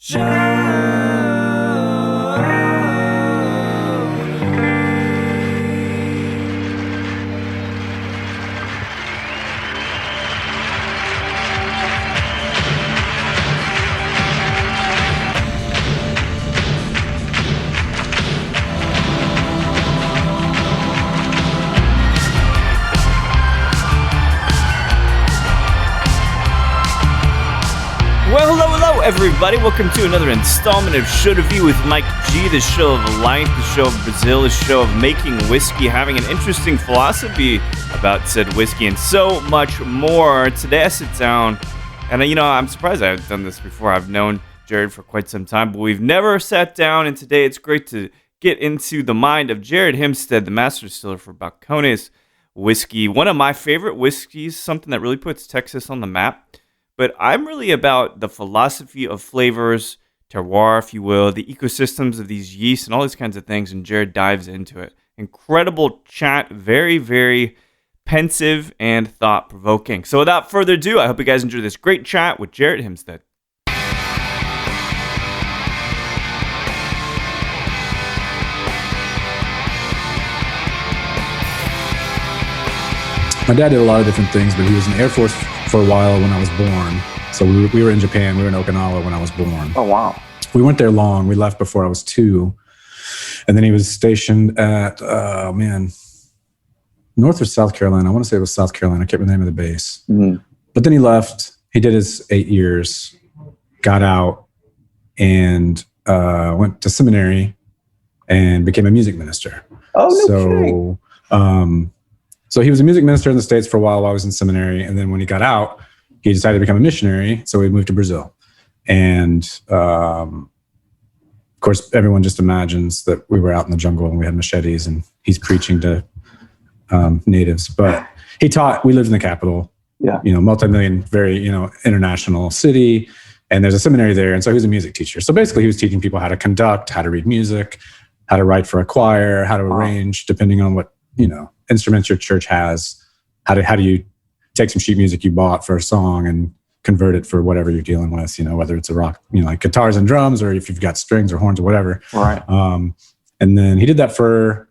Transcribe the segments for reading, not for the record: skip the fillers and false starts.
Well, hello, everybody. Welcome to another installment of Show to View with Mike G, the show of life, the show of Brazil, the show of making whiskey, having an interesting philosophy about said whiskey, and so much more. Today I sit down, and I'm surprised I haven't done this before. I've known Jared for quite some time, but we've never sat down, and today it's great to get into the mind of Jared Himstedt, the master distiller for Balcones whiskey. One of my favorite whiskeys, something that really puts Texas on the map. But I'm really about the philosophy of flavors, terroir, if you will, the ecosystems of these yeasts and all these kinds of things, and Jared dives into it. Incredible chat, very, very pensive and thought-provoking. So without further ado, I hope you guys enjoy this great chat with Jared Himstedt. My dad did a lot of different things, but he was in the Air Force for a while when I was born. So we were in Japan. We were in Okinawa when I was born. Oh, wow. We weren't there long. We left before I was 2. And then he was stationed at, North or South Carolina. I want to say it was South Carolina. I can't remember the name of the base. Mm-hmm. But then he left. He did his 8 years, got out, and went to seminary and became a music minister. Oh, no kidding. So he was a music minister in the States for a while I was in seminary. And then when he got out, he decided to become a missionary. So we moved to Brazil. And of course, everyone just imagines that we were out in the jungle and we had machetes and he's preaching to natives. But he taught, we lived in the capital, multi-million, very, international city. And there's a seminary there. And so he was a music teacher. So basically he was teaching people how to conduct, how to read music, how to write for a choir, how to arrange, depending on what, instruments your church has. How do you take some sheet music you bought for a song and convert it for whatever you're dealing with, whether it's a rock, like guitars and drums, or if you've got strings or horns or whatever. Right. And then he did that for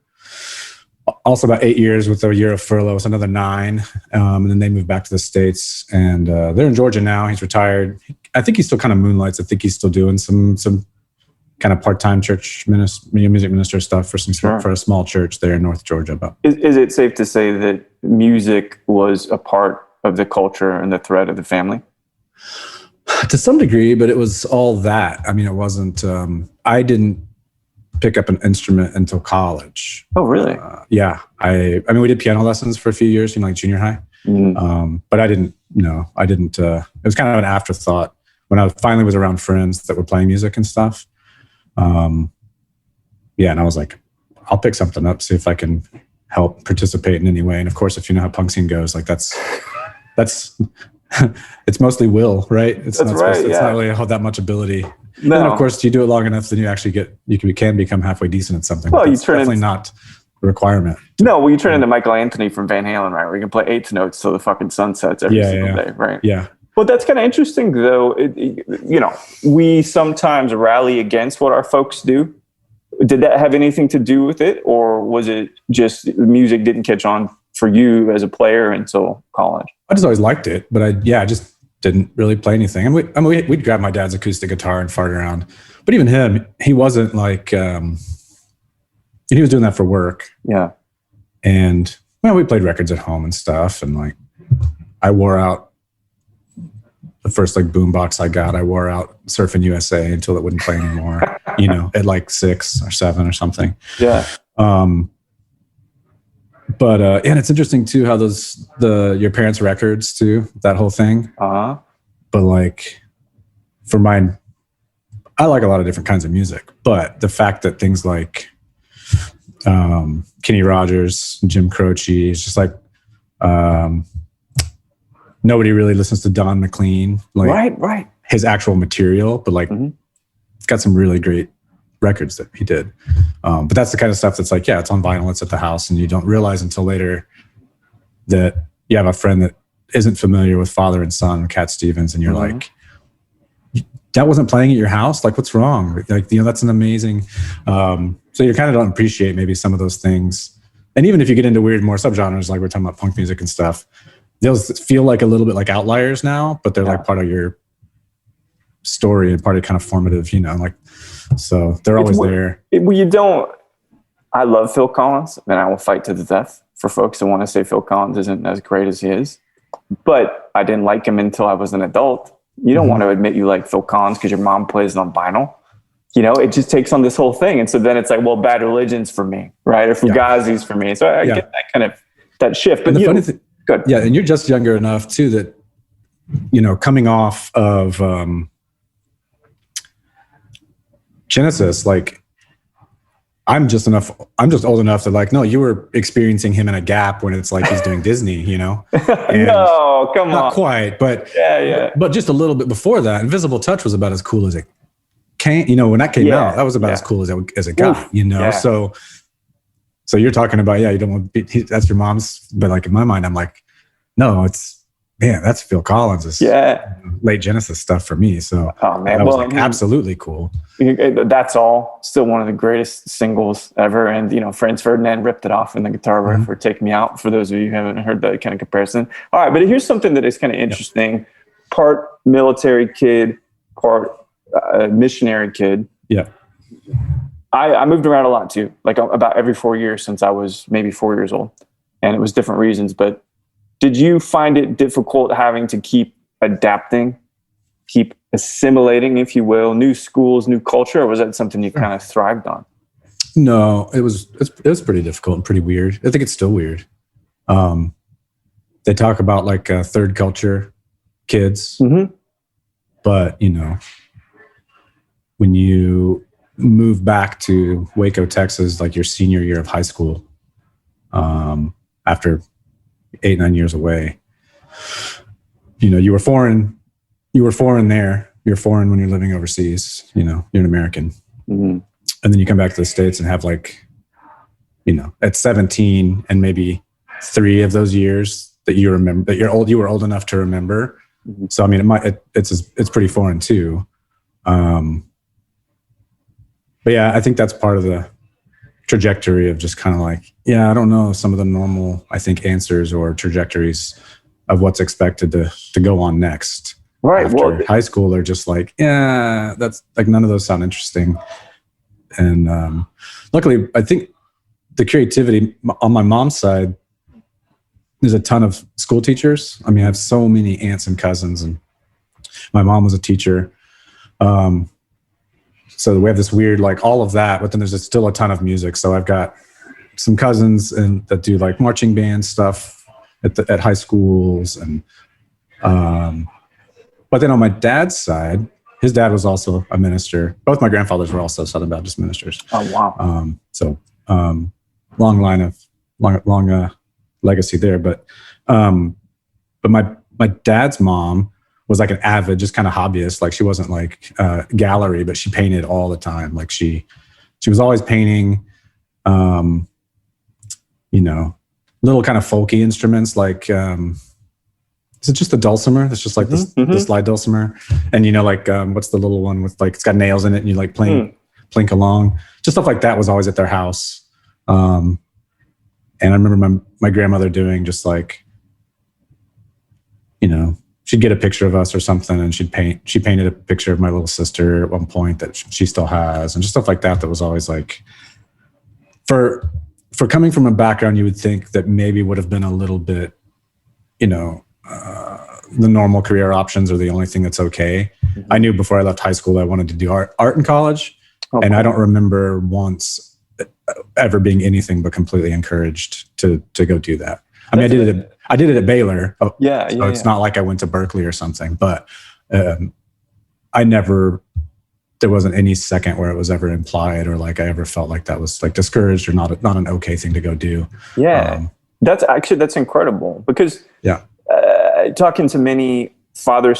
also about 8 years with a year of furlough, so another 9. And then they moved back to the States, and they're in Georgia now. He's retired. I think he still kind of moonlights. I think he's still doing some kind of part-time church music minister stuff for for a small church there in North Georgia. But is it safe to say that music was a part of the culture and the thread of the family? To some degree, but it was all that. I mean, it wasn't. I didn't pick up an instrument until college. Oh, really? Yeah. I mean, we did piano lessons for a few years, like junior high. Mm-hmm. But I didn't. It was kind of an afterthought when I finally was around friends that were playing music and stuff. And I was like, I'll pick something up, see if I can help participate in any way. And of course, if you know how punk scene goes, like that's it's mostly will, right? It's not really that much ability. No. And of course, you do it long enough, then you can become halfway decent at something. Well, it's definitely not a requirement. No, well, you turn into Michael Anthony from Van Halen, right? Where you can play 8 notes till the fucking sun sets every single day, right? Yeah. Well, that's kind of interesting, though. We sometimes rally against what our folks do. Did that have anything to do with it? Or was it just music didn't catch on for you as a player until college? I just always liked it, but I just didn't really play anything. And we'd grab my dad's acoustic guitar and fart around. But even him, he wasn't like, he was doing that for work. Yeah. And, we played records at home and stuff. And I wore out the first boombox I got. I wore out Surfing USA until it wouldn't play anymore, at 6 or 7 or something. Yeah. But and it's interesting too how your parents' records too, that whole thing. Uh-huh. But for mine, I like a lot of different kinds of music. But the fact that things like Kenny Rogers, Jim Croce, it's just nobody really listens to Don McLean, right. His actual material, but it's got some really great records that he did. But that's the kind of stuff that's it's on vinyl, it's at the house, and you don't realize until later that you have a friend that isn't familiar with Father and Son, Cat Stevens, and you're that wasn't playing at your house. Like, what's wrong? Like, that's an amazing. So you kind of don't appreciate maybe some of those things. And even if you get into weird, more subgenres, like we're talking about punk music and stuff, those feel like a little bit like outliers now, but they're like part of your story and part of kind of formative, like, so they're always there. I love Phil Collins, and I will fight to the death for folks that want to say Phil Collins isn't as great as he is. But I didn't like him until I was an adult. You don't want to admit you like Phil Collins because your mom plays it on vinyl. It just takes on this whole thing. And so then it's like, well, Bad Religion's for me, right? Or Fugazi's for me. So I get that kind of, that shift. But the funny thing, good. Yeah, and you're just younger enough too that, coming off of Genesis, like, I'm just old enough to like, no, you were experiencing him in a Gap when it's like he's doing Disney, And no, come on. Not quite, but but just a little bit before that, Invisible Touch was about as cool as it came. When that came out, that was about as cool as it got. So you're talking about you don't want to be, that's your mom's, but like in my mind, I'm like, no, that's Phil Collins' late Genesis stuff for me. So that was absolutely cool. That's all still one of the greatest singles ever. And, Franz Ferdinand ripped it off in the guitar riff for Take Me Out, for those of you who haven't heard that kind of comparison. All right, but here's something that is kind of interesting. Part military kid, part missionary kid. Yeah. I moved around a lot too, like about every 4 years since I was maybe 4 years old. And it was different reasons, but did you find it difficult having to keep adapting, keep assimilating, if you will, new schools, new culture, or was that something you kind of thrived on? No, it was pretty difficult and pretty weird. I think it's still weird. They talk about like third culture kids, but when you move back to Waco, Texas, like your senior year of high school, after 8-9 years away, you were foreign there. You're foreign when you're living overseas, you're an American. And then you come back to the States and have like, at 17 and maybe 3 of those years that you remember, that you were old enough to remember. So, I mean, it's pretty foreign too. But yeah, I think that's part of the trajectory of just kind of like, I don't know, some of the normal, I think, answers or trajectories of what's expected to go on next. Right. After high school, they're just like, that's like, none of those sound interesting. And luckily, I think the creativity on my mom's side, there's a ton of school teachers. I mean, I have so many aunts and cousins, and my mom was a teacher. So we have this weird, like, all of that, but then there's still a ton of music. So I've got some cousins that do like marching band stuff at high schools. And, but then on my dad's side, his dad was also a minister. Both my grandfathers were also Southern Baptist ministers. Oh, wow. So long legacy there. But my dad's mom was like an avid, just kind of hobbyist. Like, she wasn't like gallery, but she painted all the time. Like she was always painting, little kind of folky instruments. Like, is it just a dulcimer? It's just like the slide dulcimer. And like, what's the little one with like, it's got nails in it and you like plink along. Just stuff like that was always at their house. And I remember my grandmother doing just like, she'd get a picture of us or something and she painted a picture of my little sister at one point that she still has, and just stuff like that. That was always like, for coming from a background, you would think that maybe would have been a little bit, the normal career options are the only thing that's okay. I knew before I left high school that I wanted to do art in college. Okay. And I don't remember once ever being anything but completely encouraged to go do that. I mean, I did it at Baylor. So it's not like I went to Berkeley or something, but there wasn't any second where it was ever implied or like I ever felt like that was like discouraged or not an okay thing to go do. Yeah. That's incredible, because talking to many father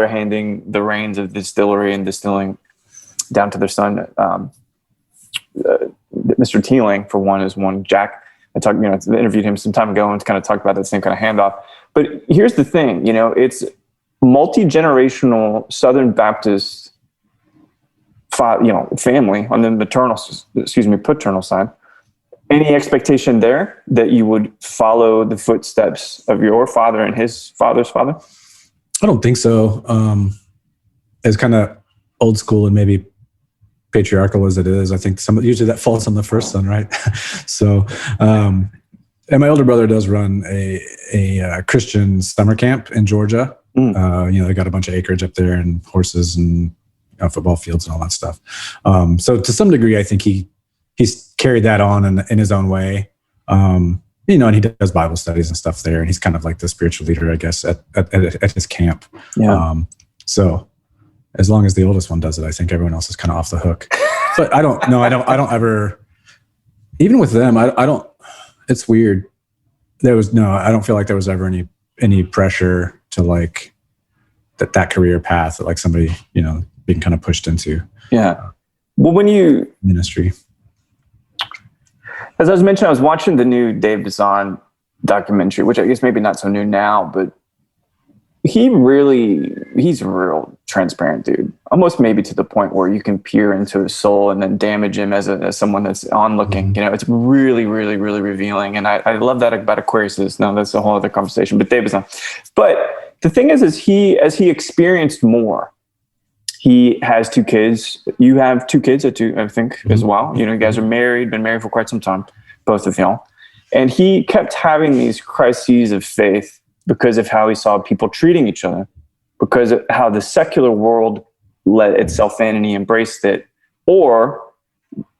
handing the reins of distillery and distilling down to their son, Mr. Teeling, for one, is one. Jack, I interviewed him some time ago and kind of talked about that same kind of handoff. But here's the thing, multi-generational Southern Baptist, family on the paternal side. Any expectation there that you would follow the footsteps of your father and his father's father? I don't think so. As kind of old school and maybe patriarchal as it is, I think usually that falls on the first son, right? So, and my older brother does run a Christian summer camp in Georgia. They got a bunch of acreage up there and horses and football fields and all that stuff. So to some degree, I think he's carried that on in his own way. And he does Bible studies and stuff there. And he's kind of like the spiritual leader, I guess, at his camp. Yeah. So as long as the oldest one does it, I think everyone else is kind of off the hook. But I don't ever, even with them, I don't, it's weird. I don't feel like there was ever any pressure to like that career path that like somebody, being kind of pushed into. Yeah. Well, when you ministry. As I was mentioning, I was watching the new Dave Bazan documentary, which I guess maybe not so new now, but he's a real transparent dude. Almost maybe to the point where you can peer into his soul and then damage him as someone that's onlooking. Mm-hmm. It's really, really, really revealing. And I love that about Aquarius. No, that's a whole other conversation, but Dave Bazan. But the thing is as he experienced more, he has 2 kids. You have 2 kids, I think, as well. You guys are married, been married for quite some time, both of y'all. And he kept having these crises of faith because of how he saw people treating each other, because of how the secular world let itself in and he embraced it. Or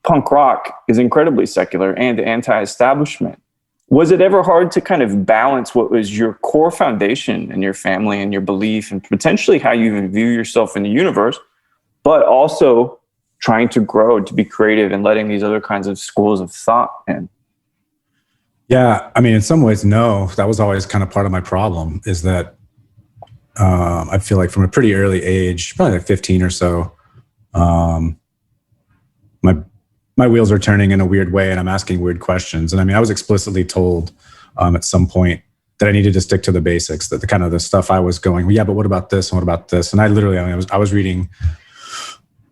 punk rock is incredibly secular and anti-establishment. Was it ever hard to kind of balance what was your core foundation in your family and your belief and potentially how you even view yourself in the universe, but also trying to grow, to be creative and letting these other kinds of schools of thought in? Yeah. I mean, in some ways, no, that was always kind of part of my problem is that I feel like from a pretty early age, probably like 15 or so, my wheels are turning in a weird way and I'm asking weird questions. And I mean, I was explicitly told at some point that I needed to stick to the basics, that the stuff I was going, yeah, but what about this and what about this? And I was reading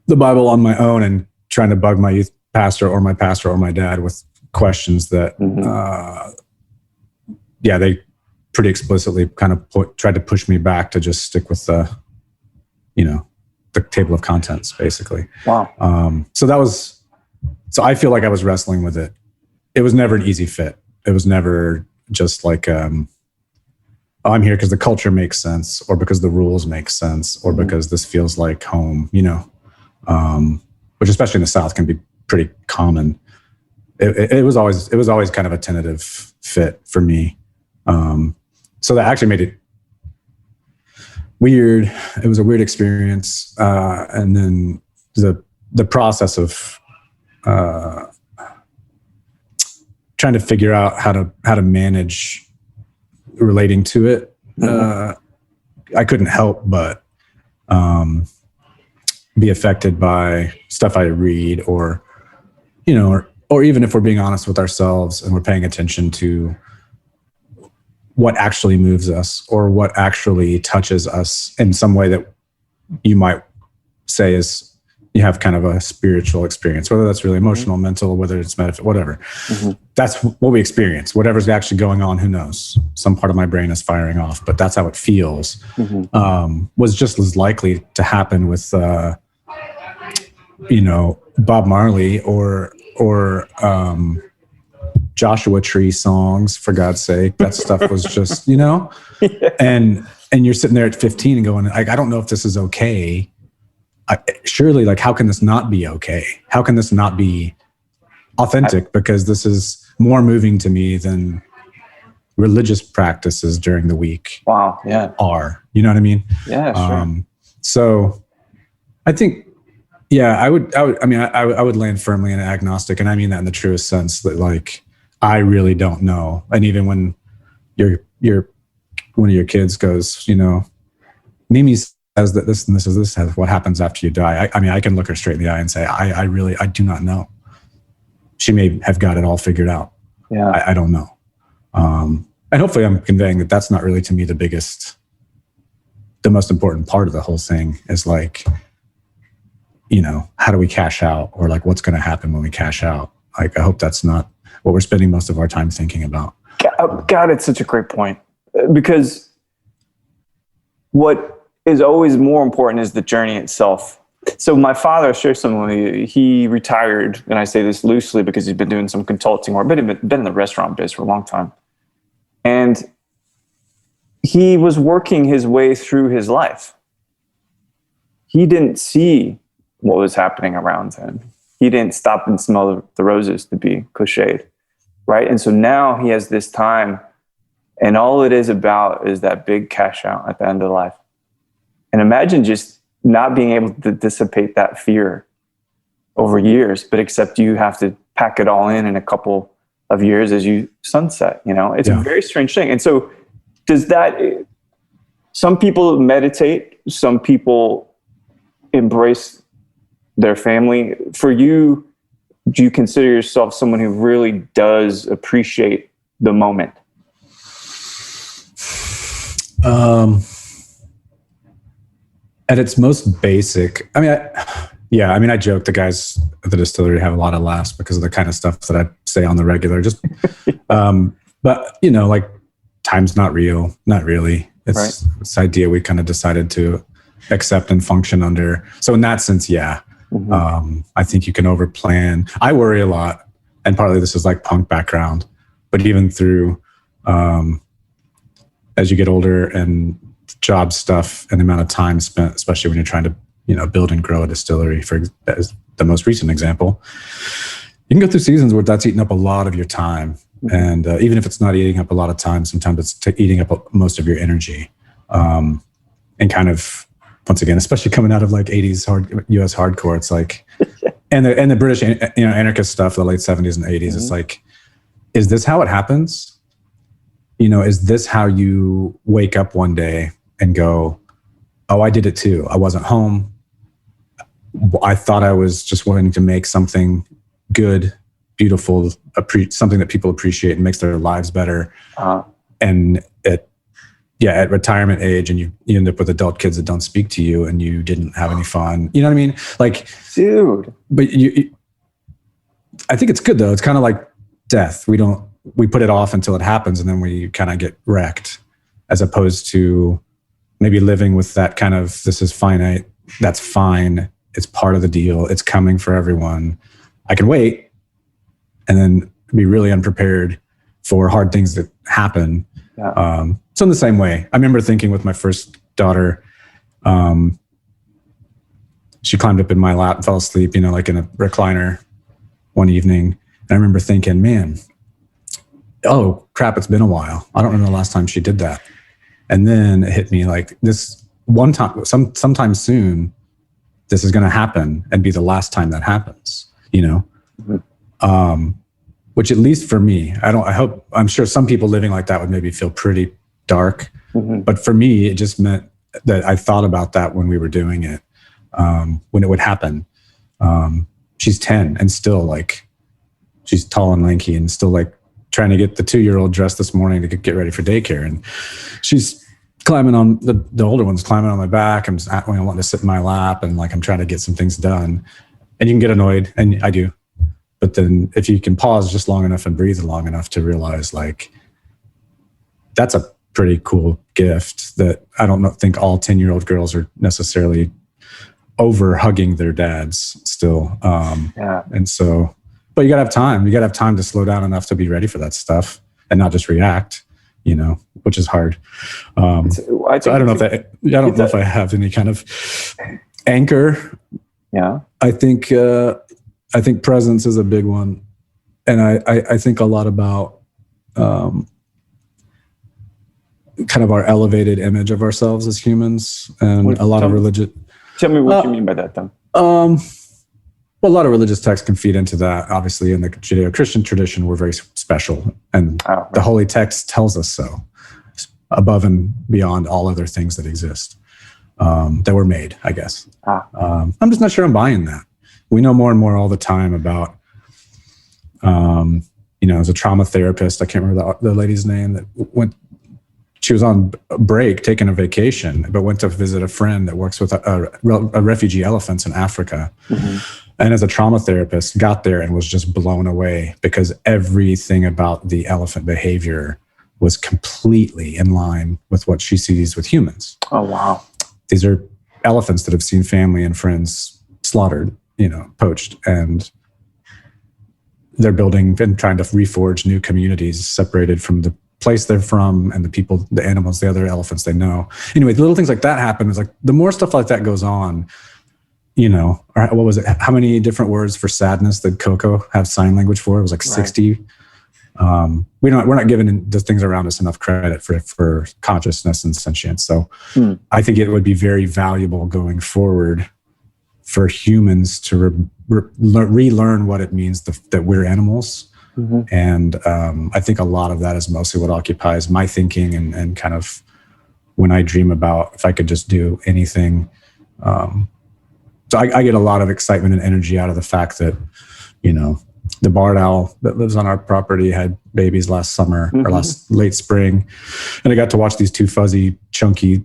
the Bible on my own and trying to bug my youth pastor or my dad with questions that, they pretty explicitly kind of tried to push me back to just stick with the table of contents, basically. Wow. So I feel like I was wrestling with it. It was never an easy fit. It was never just like, I'm here because the culture makes sense or because the rules make sense or because this feels like home, which especially in the South can be pretty common. It was always kind of a tentative fit for me. So that actually made it weird. It was a weird experience. And then the process of trying to figure out how to manage relating to it. I couldn't help but be affected by stuff I read or even if we're being honest with ourselves and we're paying attention to what actually moves us or what actually touches us in some way that you might say is you have kind of a spiritual experience, whether that's really emotional, mental, whether it's metaphysical, whatever. That's what we experience. Whatever's actually going on, who knows? Some part of my brain is firing off, but that's how it feels. Was just as likely to happen with, Bob Marley or Joshua Tree songs, for God's sake. That stuff was just, and you're sitting there at 15 and going, I don't know if this is okay. Surely, like, how can this not be okay? How can this not be authentic? Because this is more moving to me than religious practices during the week. Wow. Yeah. Are, you know what I mean? Yeah. Sure. So I think, I would land firmly in agnostic. And I mean that in the truest sense that, like, I really don't know. And even when one of your kids goes, Mimi says that this and this is what happens after you die. I can look her straight in the eye and say, I do not know. She may have got it all figured out. Yeah. I don't know. And hopefully I'm conveying that that's not really to me the biggest the most important part of the whole thing is like, how do we cash out, or like what's going to happen when we cash out? Like, I hope that's not what we're spending most of our time thinking about. God, it's such a great point, because what is always more important is the journey itself. So my father shares something. He retired, and I say this loosely because he's been doing some consulting work, been in the restaurant biz for a long time. And he was working his way through his life. He didn't see what was happening around him. He didn't stop and smell the roses, to be cliched, right? And so now he has this time, and all it is about is that big cash out at the end of life. And imagine just not being able to dissipate that fear over years, but except you have to pack it all in a couple of years as you sunset. It's a very strange thing. And so some people meditate, some people embrace their family. For you, do you consider yourself someone who really does appreciate the moment? At its most basic, I joke the guys at the distillery have a lot of laughs because of the kind of stuff that I say on the regular. Just, but like, time's not real, not really. It's right. This idea we kind of decided to accept and function under. So in that sense, yeah, I think you can overplan. I worry a lot, and partly this is like punk background, but even through as you get older and job stuff and the amount of time spent, especially when you're trying to, build and grow a distillery, as the most recent example, you can go through seasons where that's eating up a lot of your time. And even if it's not eating up a lot of time, sometimes it's eating up most of your energy. And kind of, once again, especially coming out of like 80s US hardcore, it's like, and the British, anarchist stuff, the late 70s and 80s, it's like, is this how it happens? Is this how you wake up one day and go, oh, I did it too. I wasn't home. I thought I was just wanting to make something good, beautiful, something that people appreciate and makes their lives better. And at retirement age, and you end up with adult kids that don't speak to you, and you didn't have any fun. You know what I mean? Like, dude. But I think it's good though. It's kind of like death. We put it off until it happens, and then we kind of get wrecked, as opposed to maybe living with that kind of, this is finite. That's fine. It's part of the deal. It's coming for everyone. I can wait, and then be really unprepared for hard things that happen. Yeah. So in the same way, I remember thinking with my first daughter, she climbed up in my lap and fell asleep, like in a recliner one evening. And I remember thinking, man, oh crap, it's been a while. I don't remember the last time she did that. And then it hit me like, this one time, sometime soon, this is going to happen and be the last time that happens, which, at least for me, I'm sure some people living like that would maybe feel pretty dark. But for me, it just meant that I thought about that when we were doing it, when it would happen. She's 10 and still like, she's tall and lanky and still like trying to get the 2-year-old dressed this morning to get ready for daycare. And she's climbing on the older one's climbing on my back. I'm wanting to sit in my lap, and like, I'm trying to get some things done, and you can get annoyed, and I do. But then if you can pause just long enough and breathe long enough to realize, like, that's a pretty cool gift that I don't think all 10-year-old girls are necessarily over hugging their dads still. And so, but you gotta have time. You gotta have time to slow down enough to be ready for that stuff and not just react, which is hard. So I don't know if I have any kind of anchor. Yeah. I think presence is a big one. And I think a lot about kind of our elevated image of ourselves as humans, and a lot of religion. Tell me what you mean by that, then. Well, a lot of religious texts can feed into that. Obviously, in the Judeo-Christian tradition, we're very special, and the Holy Text tells us so, above and beyond all other things that exist, that were made, I guess. I'm just not sure I'm buying that. We know more and more all the time about, as a trauma therapist, I can't remember the lady's name that she was on break, taking a vacation, but went to visit a friend that works with a refugee elephants in Africa. And as a trauma therapist, got there and was just blown away because everything about the elephant behavior was completely in line with what she sees with humans. Oh, wow. These are elephants that have seen family and friends slaughtered, poached, and they're building and trying to reforge new communities separated from the place they're from and the people, the animals, the other elephants they know. Anyway, the little things like that happen. It's like the more stuff like that goes on, what was it? How many different words for sadness did Coco have sign language for? It was like 60. We're not giving the things around us enough credit for consciousness and sentience. So I think it would be very valuable going forward for humans to relearn what it means that we're animals. And I think a lot of that is mostly what occupies my thinking and kind of when I dream about if I could just do anything. So I get a lot of excitement and energy out of the fact that, the barred owl that lives on our property had babies last summer or late spring. And I got to watch these two fuzzy, chunky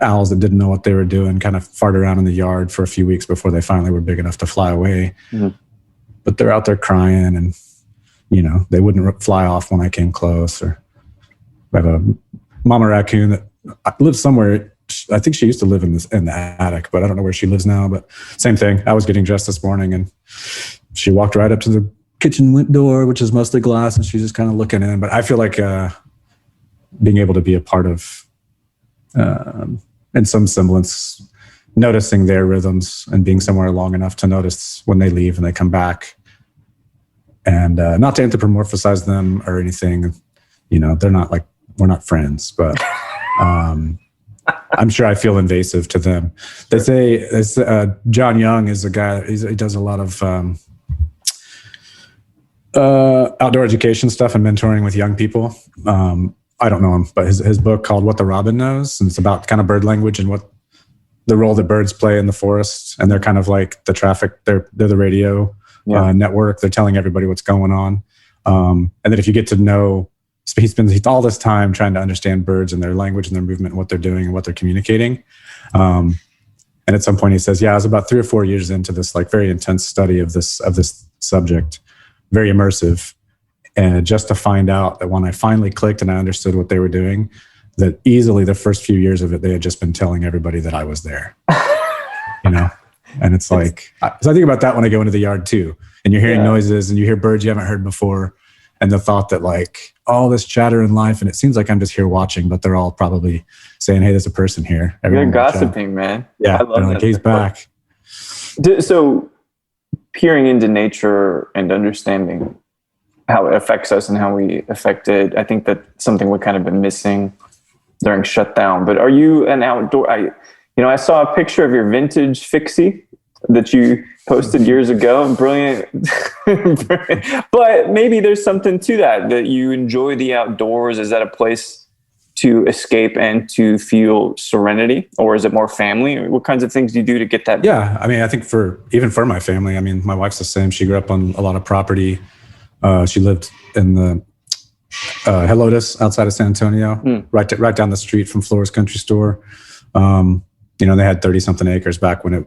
owls that didn't know what they were doing kind of fart around in the yard for a few weeks before they finally were big enough to fly away. But they're out there crying and, they wouldn't fly off when I came close. Or I have a mama raccoon that lives somewhere. I think she used to live in the attic, but I don't know where she lives now. But same thing. I was getting dressed this morning and she walked right up to the kitchen door, which is mostly glass, and she's just kind of looking in. But I feel like being able to be a part of, in some semblance, noticing their rhythms and being somewhere long enough to notice when they leave and they come back. And not to anthropomorphize them or anything, they're not like, we're not friends, but I'm sure I feel invasive to them. They say John Young is a guy, he does a lot of outdoor education stuff and mentoring with young people. I don't know him, but his book called What the Robin Knows, and it's about kind of bird language and what the role that birds play in the forest. And they're kind of like the traffic, they're the radio network. They're telling everybody what's going on. And then if you get to know, he spends all this time trying to understand birds and their language and their movement and what they're doing and what they're communicating. And at some point he says, I was about 3 or 4 years into this like very intense study of this subject, very immersive. And just to find out that when I finally clicked and I understood what they were doing, that easily the first few years of it, they had just been telling everybody that I was there, And it's like, so I think about that when I go into the yard too, and you're hearing noises and you hear birds you haven't heard before. And the thought that like all this chatter in life, and it seems like I'm just here watching, but they're all probably saying, hey, there's a person here. Everyone they're gossiping, man. Yeah. I love like, he's back. So peering into nature and understanding how it affects us and how we affect it, I think that's something we've kind of been missing during shutdown. But are you an outdoor, I saw a picture of your vintage fixie that you posted years ago. Brilliant. But maybe there's something to that you enjoy the outdoors. Is that a place to escape and to feel serenity, or is it more family? What kinds of things do you do to get that? Yeah. I mean, I think even for my family, I mean, my wife's the same. She grew up on a lot of property. She lived in the Helotes outside of San Antonio, right down the street from Flora's Country Store. They had 30 something acres back when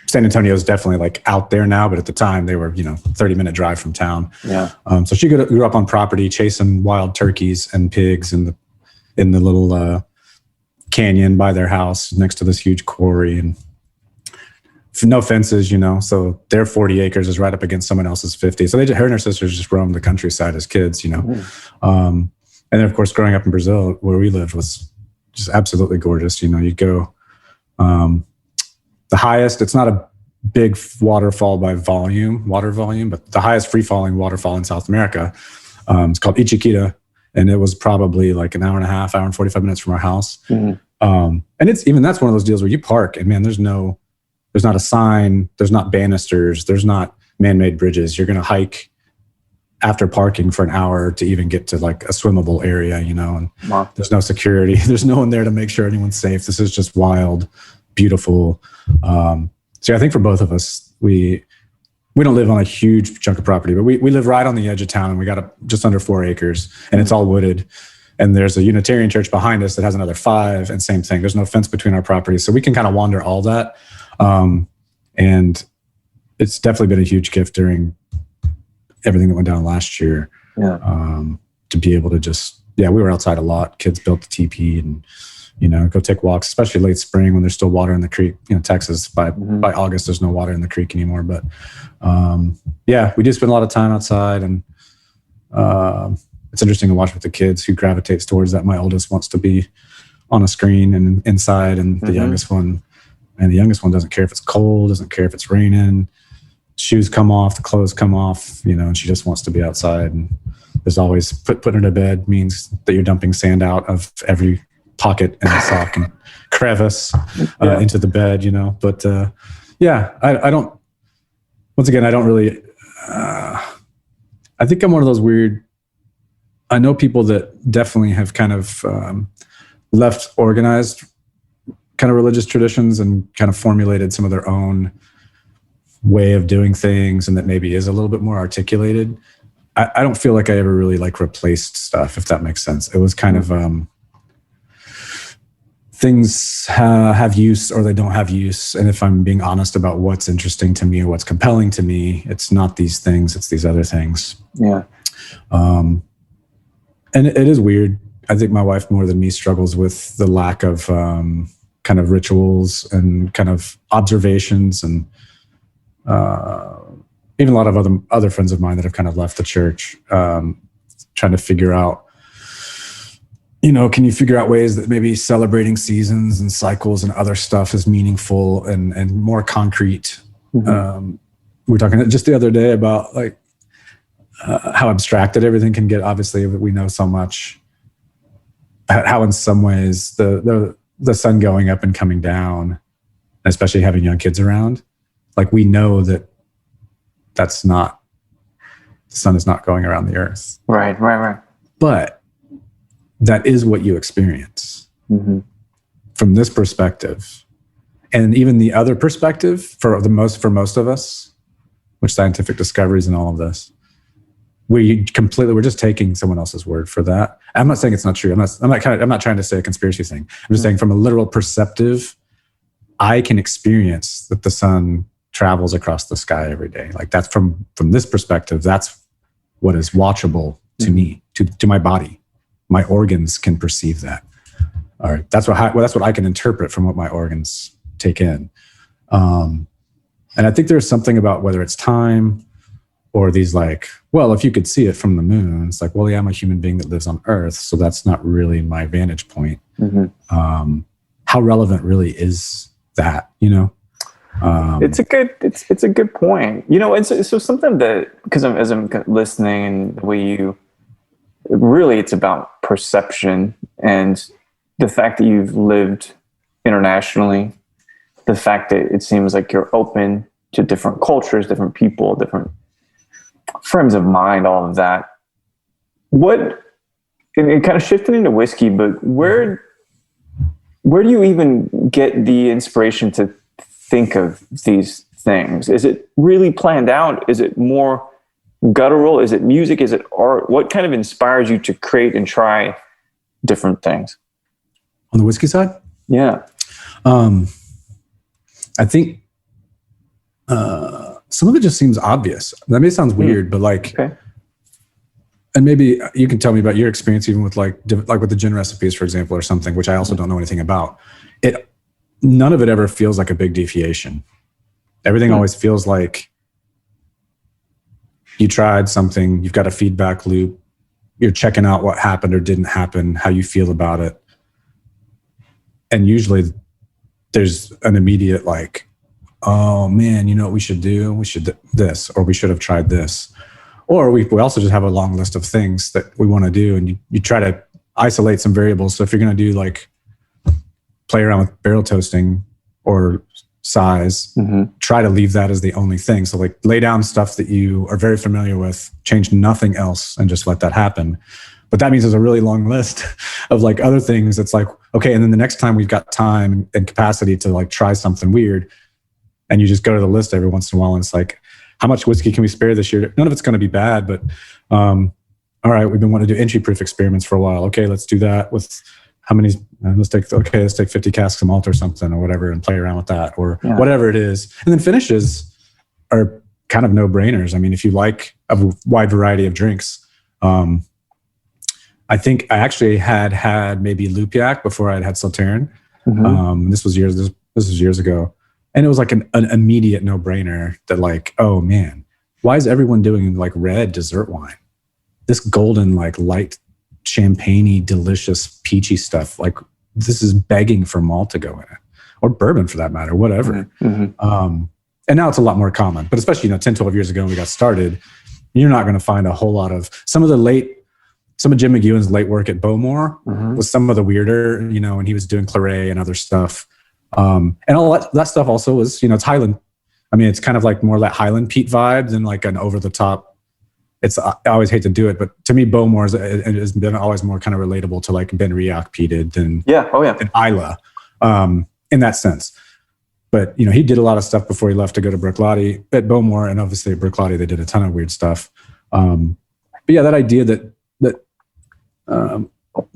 San Antonio is definitely like out there now, but at the time they were, 30-minute drive from town. Yeah. So she grew up on property, chasing wild turkeys and pigs in the little canyon by their house next to this huge quarry, and no fences, so their 40 acres is right up against someone else's 50. So her and her sisters just roamed the countryside as kids, And then of course, growing up in Brazil where we lived was just absolutely gorgeous. You'd go, the highest, it's not a big waterfall by water volume, but the highest free-falling waterfall in South America, it's called Ichiquita, and it was probably like an hour and a half, hour and 45 minutes from our house. And that's one of those deals where you park and man, there's not a sign, there's not banisters, there's not man-made bridges. You're going to hike after parking for an hour to even get to like a swimmable area, and there's no security. There's no one there to make sure anyone's safe. This is just wild, beautiful. So I think for both of us, we don't live on a huge chunk of property, but we live right on the edge of town, and we got just under 4 acres, and it's all wooded. And there's a Unitarian church behind us that has another 5, and same thing. There's no fence between our properties. So we can kind of wander all that. And it's definitely been a huge gift during everything that went down last year. Yeah. To be able to just, we were outside a lot. Kids built the teepee and, go take walks, especially late spring when there's still water in the creek. Texas, by August, there's no water in the creek anymore. But we do spend a lot of time outside, and it's interesting to watch with the kids who gravitates towards that. My oldest wants to be on a screen and inside, and the youngest one doesn't care if it's cold, doesn't care if it's raining. Shoes come off, the clothes come off, and she just wants to be outside. And there's always putting her to bed means that you're dumping sand out of every pocket and sock and crevice into the bed, But I don't. Once again, I don't really. I think I'm one of those weird. I know people that definitely have kind of left organized kind of religious traditions and kind of formulated some of their own way of doing things, and that maybe is a little bit more articulated. I don't feel like I ever really replaced stuff, if that makes sense. It was kind of things have use or they don't have use. And if I'm being honest about what's interesting to me or what's compelling to me, it's not these things, it's these other things. Yeah. And it is weird. I think my wife more than me struggles with the lack of kind of rituals and kind of observations, and even a lot of other friends of mine that have kind of left the church, trying to figure out, can you figure out ways that maybe celebrating seasons and cycles and other stuff is meaningful and more concrete. We were talking just the other day about how abstracted everything can get. Obviously, we know so much. How in some ways the sun going up and coming down, especially having young kids around, we know that that's not, the sun is not going around the earth. Right. But that is what you experience from this perspective. And even the other perspective for most of us, which scientific discoveries and all of this, we're just taking someone else's word for that. I'm not saying it's not true. I'm not trying to say a conspiracy thing. I'm just saying from a literal perceptive, I can experience that the sun travels across the sky every day. That's from this perspective, that's what is watchable to me, to my body. My organs can perceive that. All right, that's what I can interpret from what my organs take in. And I think there's something about whether it's time or these if you could see it from the moon, it's I'm a human being that lives on Earth, so that's not really my vantage point. How relevant really is that? It's a good point. And so something that, because as I'm listening and the way it's about perception and the fact that you've lived internationally, the fact that it seems like you're open to different cultures, different people, different frames of mind, all of that. It kind of shifted into whiskey, but where do you even get the inspiration to think of these things? Is it really planned out? Is it more guttural? Is it music? Is it art? What kind of inspires you to create and try different things? On the whiskey side? Yeah. I think some of it just seems obvious. That may sound weird, but okay. And maybe you can tell me about your experience even with with the gin recipes, for example, or something, which I also don't know anything about. None of it ever feels like a big deviation. Everything always feels like you tried something, you've got a feedback loop, you're checking out what happened or didn't happen, how you feel about it. And usually there's an immediate oh man, you know what we should do? We should this, or we should have tried this. Or we also just have a long list of things that we want to do, and you try to isolate some variables. So if you're going to do play around with barrel toasting or size, try to leave that as the only thing. So lay down stuff that you are very familiar with, change nothing else, and just let that happen. But that means there's a really long list of other things. It's okay, and then the next time we've got time and capacity to try something weird, and you just go to the list every once in a while, and it's how much whiskey can we spare this year? None of it's going to be bad, but all right, we've been wanting to do entry proof experiments for a while. Okay, let's do that with how many, let's take 50 casks of malt or something or whatever and play around with that or whatever it is. And then finishes are kind of no-brainers. I mean, if you like a wide variety of drinks, I think I actually had maybe Lupiac before I'd had Sauternes. This was years ago. And it was like an immediate no-brainer that like, oh man, why is everyone doing like red dessert wine? This golden, like light champagne-y, delicious, peachy stuff. Like this is begging for malt to go in it, or bourbon for that matter, whatever. And now it's a lot more common, but especially, 10, 12 years ago when we got started, you're not going to find a whole lot of some of Jim McEwen's late work at Bowmore was some of the weirder, when he was doing Claret and other stuff. And all that stuff also was, it's Highland. I mean, it's kind of like more like Highland peat vibe than like an over the top. I always hate to do it, but to me, Bowmore has been always more kind of relatable to like Ben Riach peated than Isla, in that sense. But, he did a lot of stuff before he left to go to Bruichladdich at Bowmore, and obviously at Bruichladdich, they did a ton of weird stuff. But yeah, that idea that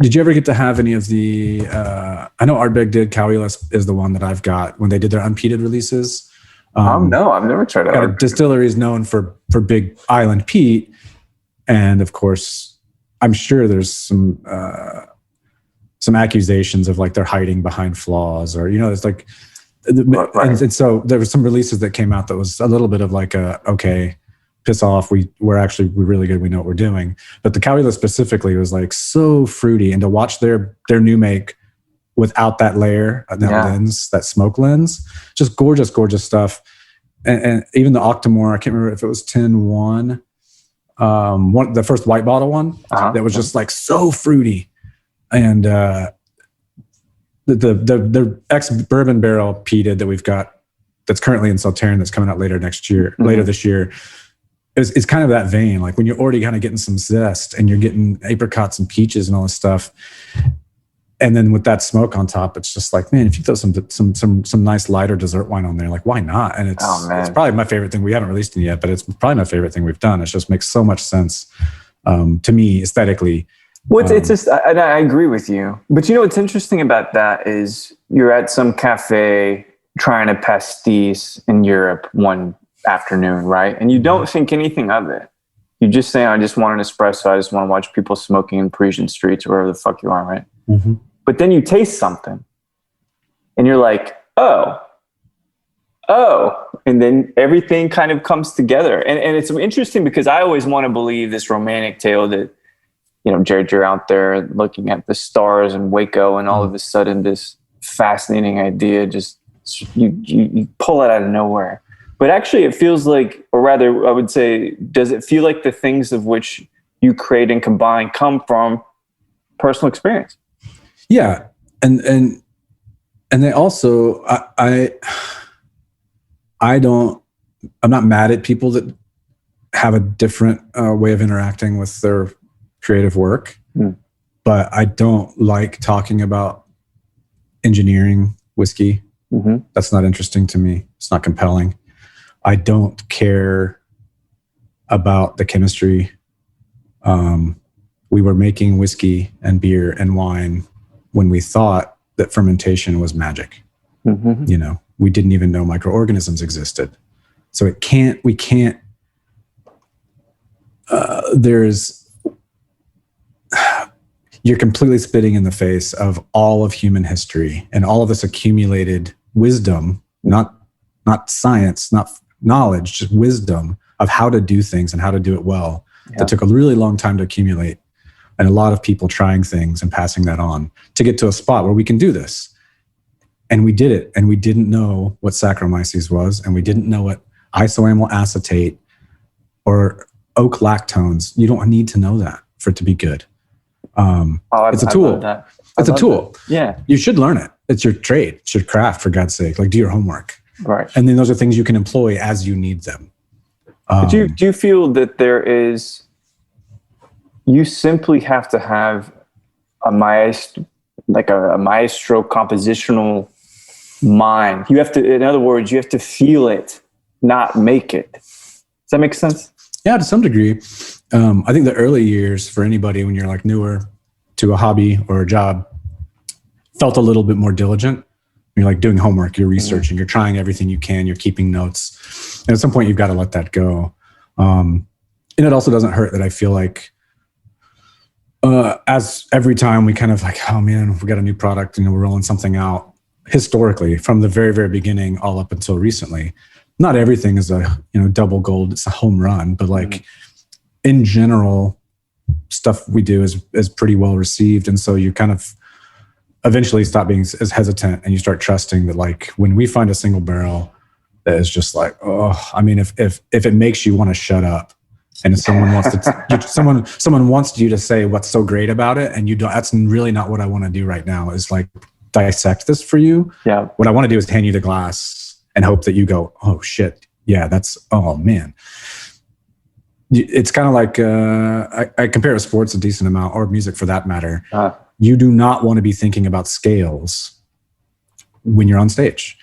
did you ever get to have any of the, I know Ardbeg did, Cowlus is the one that I've got when they did their unpeated releases. No, I've never tried it. A distillery is known for big island peat. And of course, I'm sure there's some accusations of like they're hiding behind flaws or, it's like, and so there were some releases that came out that was a little bit of like okay, piss off. We're really good. We know what we're doing. But the Cowlus specifically was like so fruity, and to watch their new make without that layer, lens, that smoke lens, just gorgeous, gorgeous stuff. And even the Octomore, I can't remember if it was 10-1, the first white bottle one that was just like so fruity. And the ex bourbon barrel peated that we've got that's currently in Sauternes that's coming out later this year. It's kind of that vein, like when you're already kind of getting some zest and you're getting apricots and peaches and all this stuff. And then with that smoke on top, it's just like, man, if you throw some nice lighter dessert wine on there, like why not? And it's probably my favorite thing. We haven't released it yet, but it's probably my favorite thing we've done. It just makes so much sense to me aesthetically. Well, it's just, and I agree with you. But what's interesting about that is you're at some cafe trying to pastis in Europe one afternoon, right? And you don't think anything of it. You just say, I just want an espresso. I just want to watch people smoking in Parisian streets or wherever the fuck you are, right? But then you taste something and you're like, oh, and then everything kind of comes together. And it's interesting because I always want to believe this romantic tale that, Jared, you're out there looking at the stars in Waco and all of a sudden this fascinating idea just, you pull it out of nowhere. But actually it feels like, or rather I would say, does it feel like the things of which you create and combine come from personal experience? Yeah. And they also, I'm not mad at people that have a different way of interacting with their creative work, but I don't like talking about engineering whiskey. That's not interesting to me. It's not compelling. I don't care about the chemistry. We were making whiskey and beer and wine when we thought that fermentation was magic. We didn't even know microorganisms existed. So you're completely spitting in the face of all of human history and all of this accumulated wisdom, not science, not knowledge, just wisdom of how to do things and how to do it well. That took a really long time to accumulate, and a lot of people trying things and passing that on to get to a spot where we can do this. And we did it, and we didn't know what Saccharomyces was, and we didn't know what isoamyl acetate or oak lactones. You don't need to know that for it to be good. It's a tool. It's a tool. Yeah. You should learn it. It's your trade. It's your craft, for God's sake. Like, do your homework. Right. And then those are things you can employ as you need them. Do you feel that you simply have to have a maestro compositional mind? In other words, you have to feel it, not make it. Does that make sense? Yeah, to some degree. I think the early years for anybody when you're like newer to a hobby or a job felt a little bit more diligent. You're like doing homework, you're researching, you're trying everything you can, you're keeping notes. And at some point you've got to let that go. And it also doesn't hurt that I feel like as every time we kind of like, oh man, we got a new product, we're rolling something out historically from the very, very beginning all up until recently. Not everything is a double gold, it's a home run, but like in general, stuff we do is pretty well received. And so you kind of eventually stop being as hesitant and you start trusting that like when we find a single barrel that is just like, oh, I mean, if it makes you want to shut up and if someone wants to, someone wants you to say what's so great about it and you don't, that's really not what I want to do right now is like dissect this for you. Yeah. What I want to do is hand you the glass and hope that you go, oh shit. Yeah, oh man. It's kind of like, I compare to sports a decent amount or music for that matter. You do not want to be thinking about scales when you're on stage.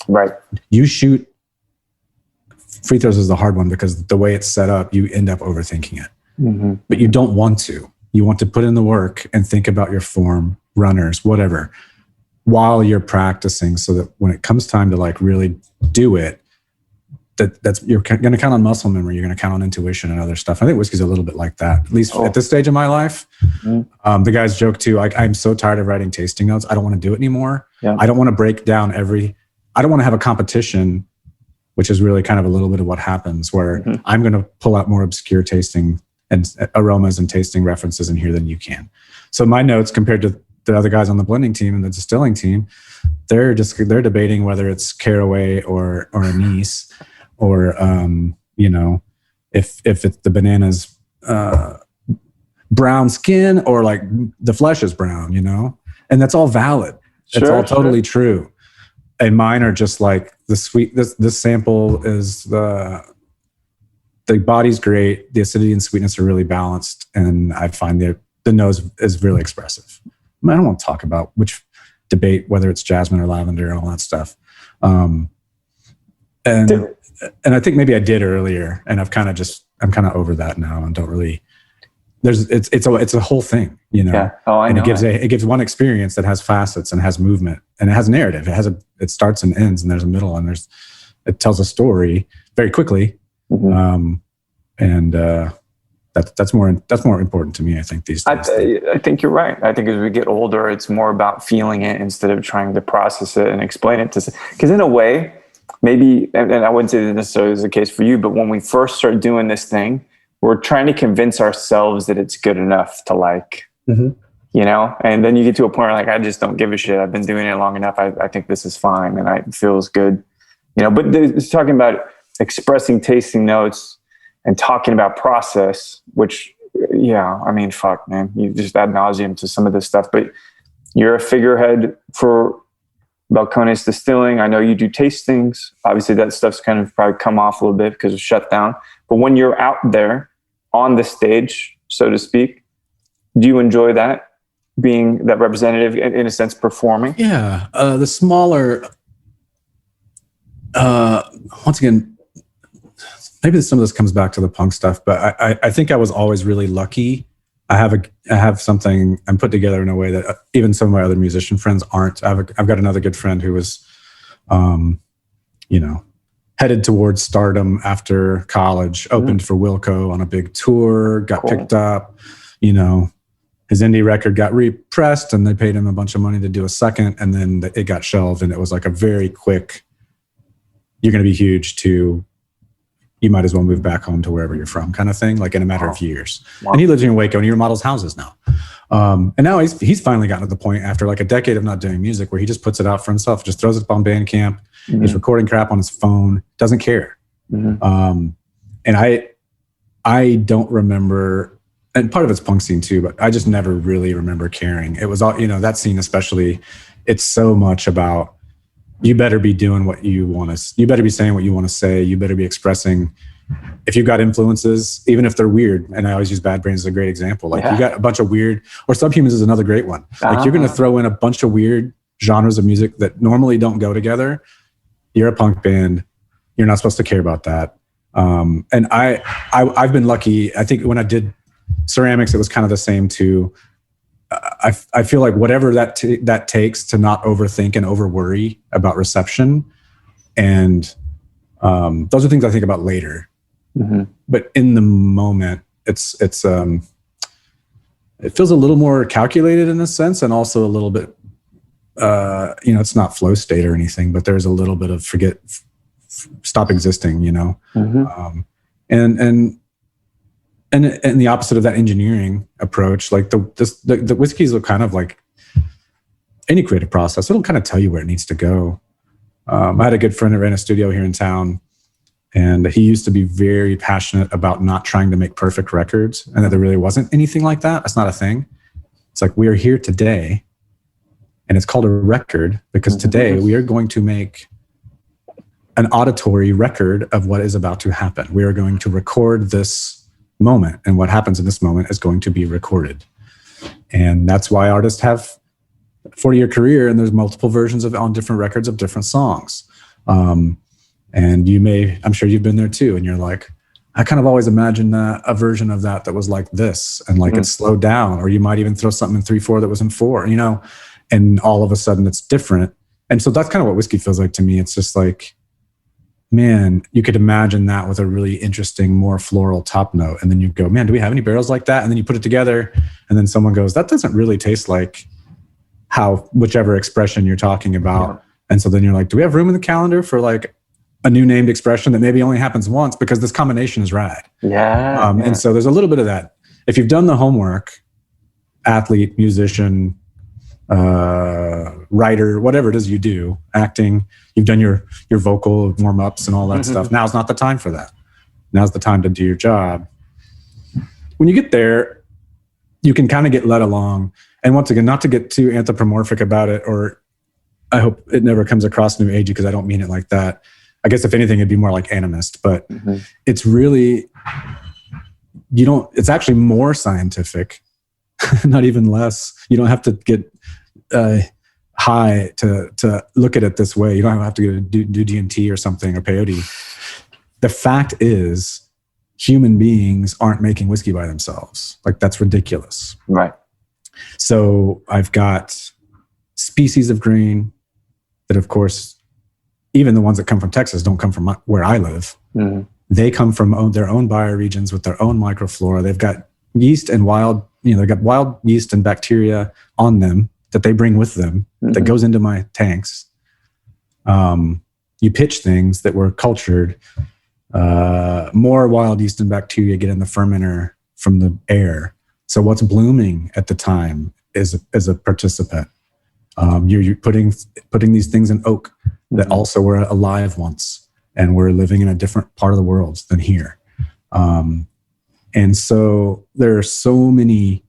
Right. You shoot free throws is the hard one because the way it's set up, you end up overthinking it. But you don't want to. You want to put in the work and think about your form, runners, whatever, while you're practicing so that when it comes time to like really do it, that's you're going to count on muscle memory. You're going to count on intuition and other stuff. I think whiskey's a little bit like that, at least at this stage of my life. The guys joke too, like I'm so tired of writing tasting notes. I don't want to do it anymore. Yeah. I don't want to break down I don't want to have a competition, which is really kind of a little bit of what happens where I'm going to pull out more obscure tasting and aromas and tasting references in here than you can. So my notes compared to the other guys on the blending team and the distilling team, they're debating whether it's caraway or anise. Or, if it's the banana's brown skin or like the flesh is brown, and that's all valid. It's all totally true. And mine are just like the sweet, this sample is the body's great. The acidity and sweetness are really balanced. And I find the nose is really expressive. I don't want to talk about which debate, whether it's jasmine or lavender and all that stuff. And I think maybe I did earlier, and I'm kind of over that now, and don't really. It's a whole thing, Yeah. Oh, I know. And it gives one experience that has facets and has movement and it has narrative. It starts and ends, and there's a middle, and it tells a story very quickly, and that's more important to me. I think these days. I think you're right. I think as we get older, it's more about feeling it instead of trying to process it and explain it because in a way. Maybe, and I wouldn't say that necessarily is the case for you, but when we first start doing this thing, we're trying to convince ourselves that it's good enough to like, and then you get to a point where like, I just don't give a shit. I've been doing it long enough. I think this is fine and it feels good, but it's talking about expressing tasting notes and talking about process, which, I mean, fuck, man, you just ad nauseum to some of this stuff, but you're a figurehead for Balcones Distilling. I know you do tastings. Obviously, that stuff's kind of probably come off a little bit because of shutdown. But when you're out there on the stage, so to speak, do you enjoy that, being that representative, in a sense, performing? Yeah. The smaller, once again, maybe some of this comes back to the punk stuff, but I think I was always really lucky. I have something I'm put together in a way that even some of my other musician friends aren't. I've got another good friend who was, headed towards stardom after college, opened for Wilco on a big tour, got picked up, his indie record got repressed and they paid him a bunch of money to do a second. And then it got shelved and it was like a very quick, you're going to be huge to, you might as well move back home to wherever you're from kind of thing, like in a matter of years. Wow. And he lives in Waco and he remodels houses now. And now he's finally gotten to the point after like a decade of not doing music where he just puts it out for himself, just throws it up on Bandcamp. He's recording crap on his phone, doesn't care. And I don't remember, and part of it's punk scene too, but I just never really remember caring. It was all, that scene especially, it's so much about, you better be doing what you want to, you better be saying what you want to say. You better be expressing, if you've got influences, even if they're weird. And I always use Bad Brains as a great example. Like you got a bunch of weird, or Subhumans is another great one. Like you're going to throw in a bunch of weird genres of music that normally don't go together. You're a punk band. You're not supposed to care about that. And I've been lucky. I think when I did ceramics, it was kind of the same too. I feel like whatever that takes to not overthink and over worry about reception, and those are things I think about later. Mm-hmm. But in the moment, it feels a little more calculated in a sense, and also a little bit, it's not flow state or anything, but there's a little bit of stop existing, mm-hmm. And the opposite of that engineering approach, like the whiskeys are kind of like any creative process. It'll kind of tell you where it needs to go. I had a good friend that ran a studio here in town, and he used to be very passionate about not trying to make perfect records, and that there really wasn't anything like that. That's not a thing. It's like, we are here today, and it's called a record because today we are going to make an auditory record of what is about to happen. We are going to record this moment, and what happens in this moment is going to be recorded. And that's why artists have a 40-year career, and there's multiple versions on different records of different songs. And I'm sure you've been there too, and you're like, I kind of always imagined a version of that was like this, and like it's slowed down, or you might even throw something in 3/4 that was in 4, and all of a sudden it's different. And so that's kind of what whiskey feels like to me. It's just like, man, you could imagine that with a really interesting, more floral top note. And then you go, man, do we have any barrels like that? And then you put it together, and then someone goes, that doesn't really taste like whichever expression you're talking about. Yeah. And so then you're like, do we have room in the calendar for like a new named expression that maybe only happens once, because this combination is rad. Yeah. And so there's a little bit of that. If you've done the homework, athlete, musician, writer, whatever it is you do, acting, you've done your vocal warm-ups and all that stuff. Now's not the time for that. Now's the time to do your job. When you get there, you can kind of get led along. And once again, not to get too anthropomorphic about it, or I hope it never comes across new agey, because I don't mean it like that. I guess if anything, it'd be more like animist, but it's really, it's actually more scientific, not even less. You don't have to get high to look at it this way. You don't have to do DMT or something, or peyote. The fact is, human beings aren't making whiskey by themselves. Like, that's ridiculous. Right. So I've got species of grain that, of course, even the ones that come from Texas don't come from where I live. Mm-hmm. They come from their own bioregions with their own microflora. They've got yeast and they've got wild yeast and bacteria on them that they bring with them, that goes into my tanks. You pitch things that were cultured. More wild yeast and bacteria get in the fermenter from the air. So what's blooming at the time is a participant. You're putting these things in oak that also were alive once, and we're living in a different part of the world than here. And so there are so many,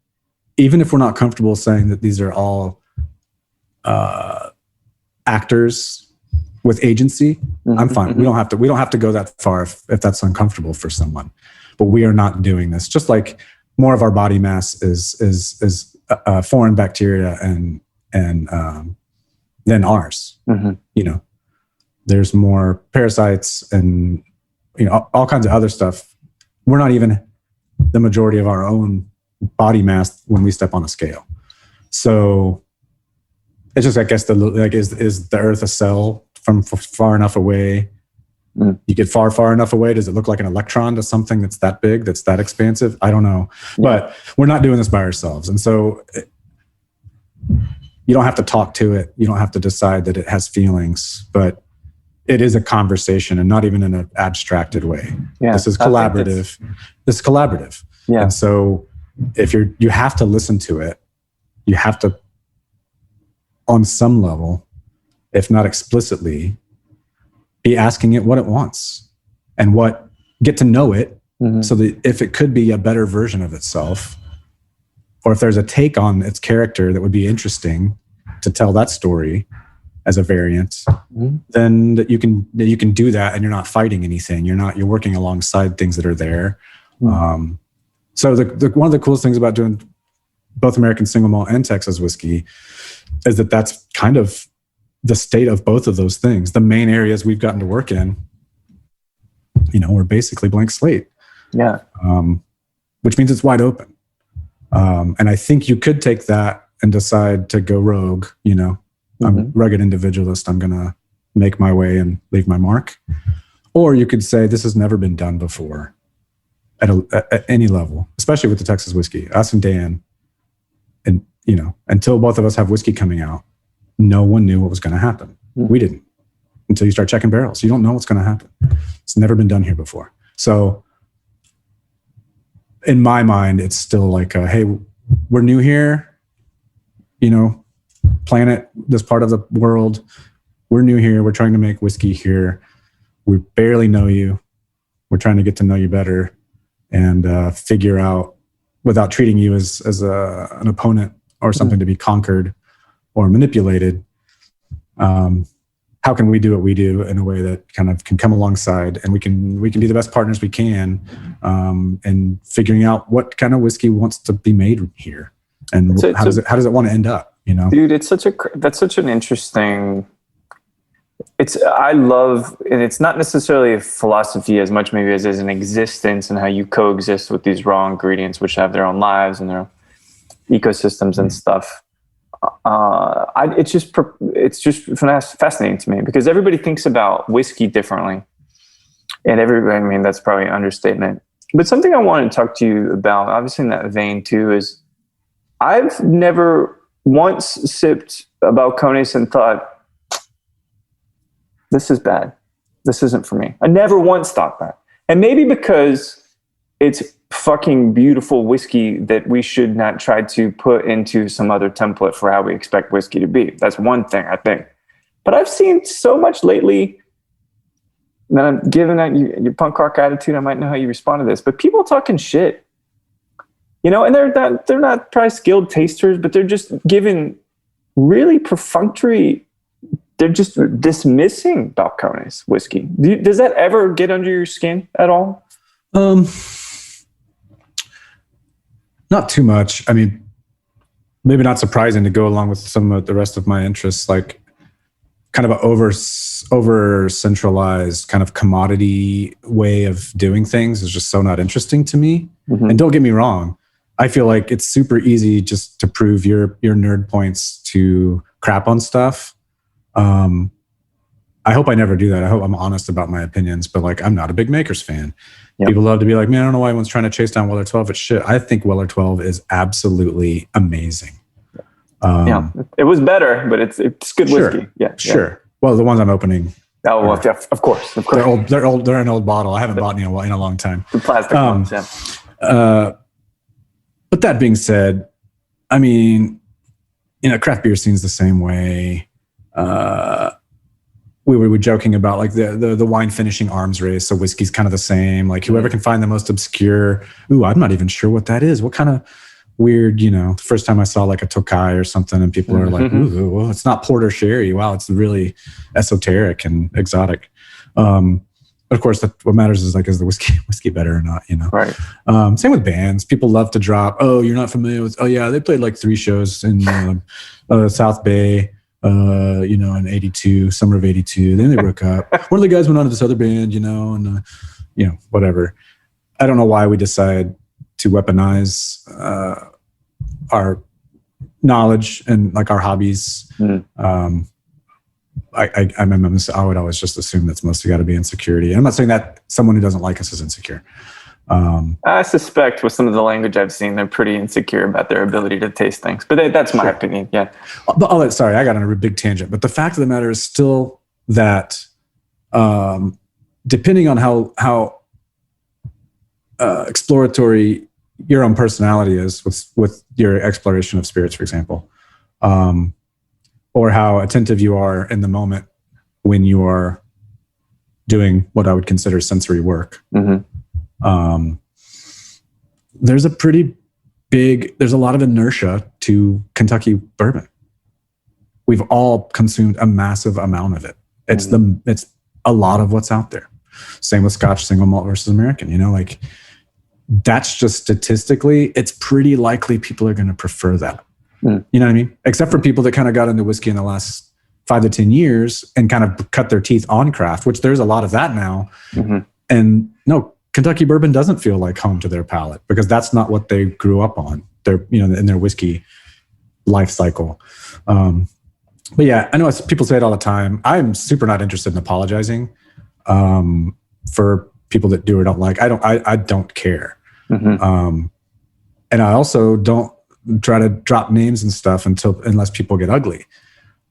even if we're not comfortable saying that these are all actors with agency, I'm fine. We don't have to go that far if that's uncomfortable for someone. But we are not doing this. Just like more of our body mass is foreign bacteria and than ours. There's more parasites and all kinds of other stuff. We're not even the majority of our own body mass when we step on a scale. So it's just, I guess, is the Earth a cell from far enough away? You get far enough away. Does it look like an electron to something that's that big, that's that expansive? I don't know. But we're not doing this by ourselves. And so you don't have to talk to it. You don't have to decide that it has feelings, but it is a conversation, and not even in an abstracted way. Yeah, this is collaborative. This is collaborative. Yeah. And so if you have to listen to it, you have to, on some level, if not explicitly, be asking it what it wants and get to know it, so that if it could be a better version of itself, or if there's a take on its character that would be interesting to tell that story as a variant, then that you can do that, and you're not fighting anything. You're working alongside things that are there. So one of the coolest things about doing both American single malt and Texas whiskey is that that's kind of the state of both of those things. The main areas we've gotten to work in we're basically blank slate. Yeah. Which means it's wide open. And I think you could take that and decide to go rogue. I'm a rugged individualist. I'm going to make my way and leave my mark. Or you could say, this has never been done before at any level, especially with the Texas whiskey. Us and Dan, and until both of us have whiskey coming out, no one knew what was going to happen. We didn't, until you start checking barrels. You don't know what's going to happen. It's never been done here before. So in my mind, it's still like, hey, we're new here, planet, this part of the world. We're new here. We're trying to make whiskey here. We barely know you. We're trying to get to know you better and figure out, without treating you as an opponent or something to be conquered or manipulated, how can we do what we do in a way that kind of can come alongside, and we can be the best partners we can, and figuring out what kind of whiskey wants to be made here, and how does it want to end up? Dude, that's such an interesting. I love, and it's not necessarily a philosophy as much maybe as an existence, and how you coexist with these raw ingredients, which have their own lives and their own ecosystems and stuff. It's just fascinating to me, because everybody thinks about whiskey differently, and that's probably an understatement. But something I wanted to talk to you about, obviously in that vein too, is I've never once sipped a Balcones and thought, this is bad. This isn't for me. I never once thought that. And maybe because it's fucking beautiful whiskey that we should not try to put into some other template for how we expect whiskey to be. That's one thing, I think. But I've seen so much lately, and I'm giving that your punk rock attitude, I might know how you respond to this, but people talking shit. And they're not probably skilled tasters, but they're just giving really perfunctory, they're just dismissing Balcones whiskey. Does that ever get under your skin at all? Not too much. I mean, maybe not surprising to go along with some of the rest of my interests, like kind of an over centralized kind of commodity way of doing things is just so not interesting to me. And don't get me wrong, I feel like it's super easy just to prove your nerd points to crap on stuff. I hope I never do that. I hope I'm honest about my opinions, but like, I'm not a big Makers fan. Yep. People love to be like, man, I don't know why everyone's trying to chase down Weller 12. It's shit. I think Weller 12 is absolutely amazing. It was better, but it's good whiskey. Sure. Well, the ones I'm opening. Oh, well, of course. They're old. They're an old bottle. I haven't bought in a long time. The plastic ones, But that being said, I mean, craft beer scene's the same way. We were joking about like the wine finishing arms race. So whiskey's kind of the same. Like whoever can find the most obscure. Ooh, I'm not even sure what that is. What kind of weird, the first time I saw like a Tokai or something, and people are like, ooh, well, it's not port or sherry. Wow, it's really esoteric and exotic. But of course, what matters is like, is the whiskey better or not? Right. Same with bands. People love to drop. Oh, you're not familiar with? Oh yeah, they played like 3 shows in South Bay. In 82, summer of 82. Then they broke up. One of the guys went on to this other band, and whatever. I don't know why we decide to weaponize our knowledge and like our hobbies. I would always just assume that's mostly got to be insecurity. And I'm not saying that someone who doesn't like us is insecure. I suspect with some of the language I've seen, they're pretty insecure about their ability to taste things. But that's my opinion. Yeah. But sorry, I got on a big tangent. But the fact of the matter is still that depending on how exploratory your own personality is with your exploration of spirits, for example, or how attentive you are in the moment when you are doing what I would consider sensory work. There's a lot of inertia to Kentucky bourbon. We've all consumed a massive amount of it. It's a lot of what's out there. Same with Scotch single malt versus American, like that's just statistically, it's pretty likely people are going to prefer that. You know what I mean? Except for people that kind of got into whiskey in the last 5 to 10 years and kind of cut their teeth on craft, which there's a lot of that now. And And no, Kentucky bourbon doesn't feel like home to their palate because that's not what they grew up on. They're, in their whiskey life cycle. But yeah, I know people say it all the time. I'm super not interested in apologizing for people that do or don't like. I don't care. Mm-hmm. And I also don't try to drop names and stuff unless people get ugly.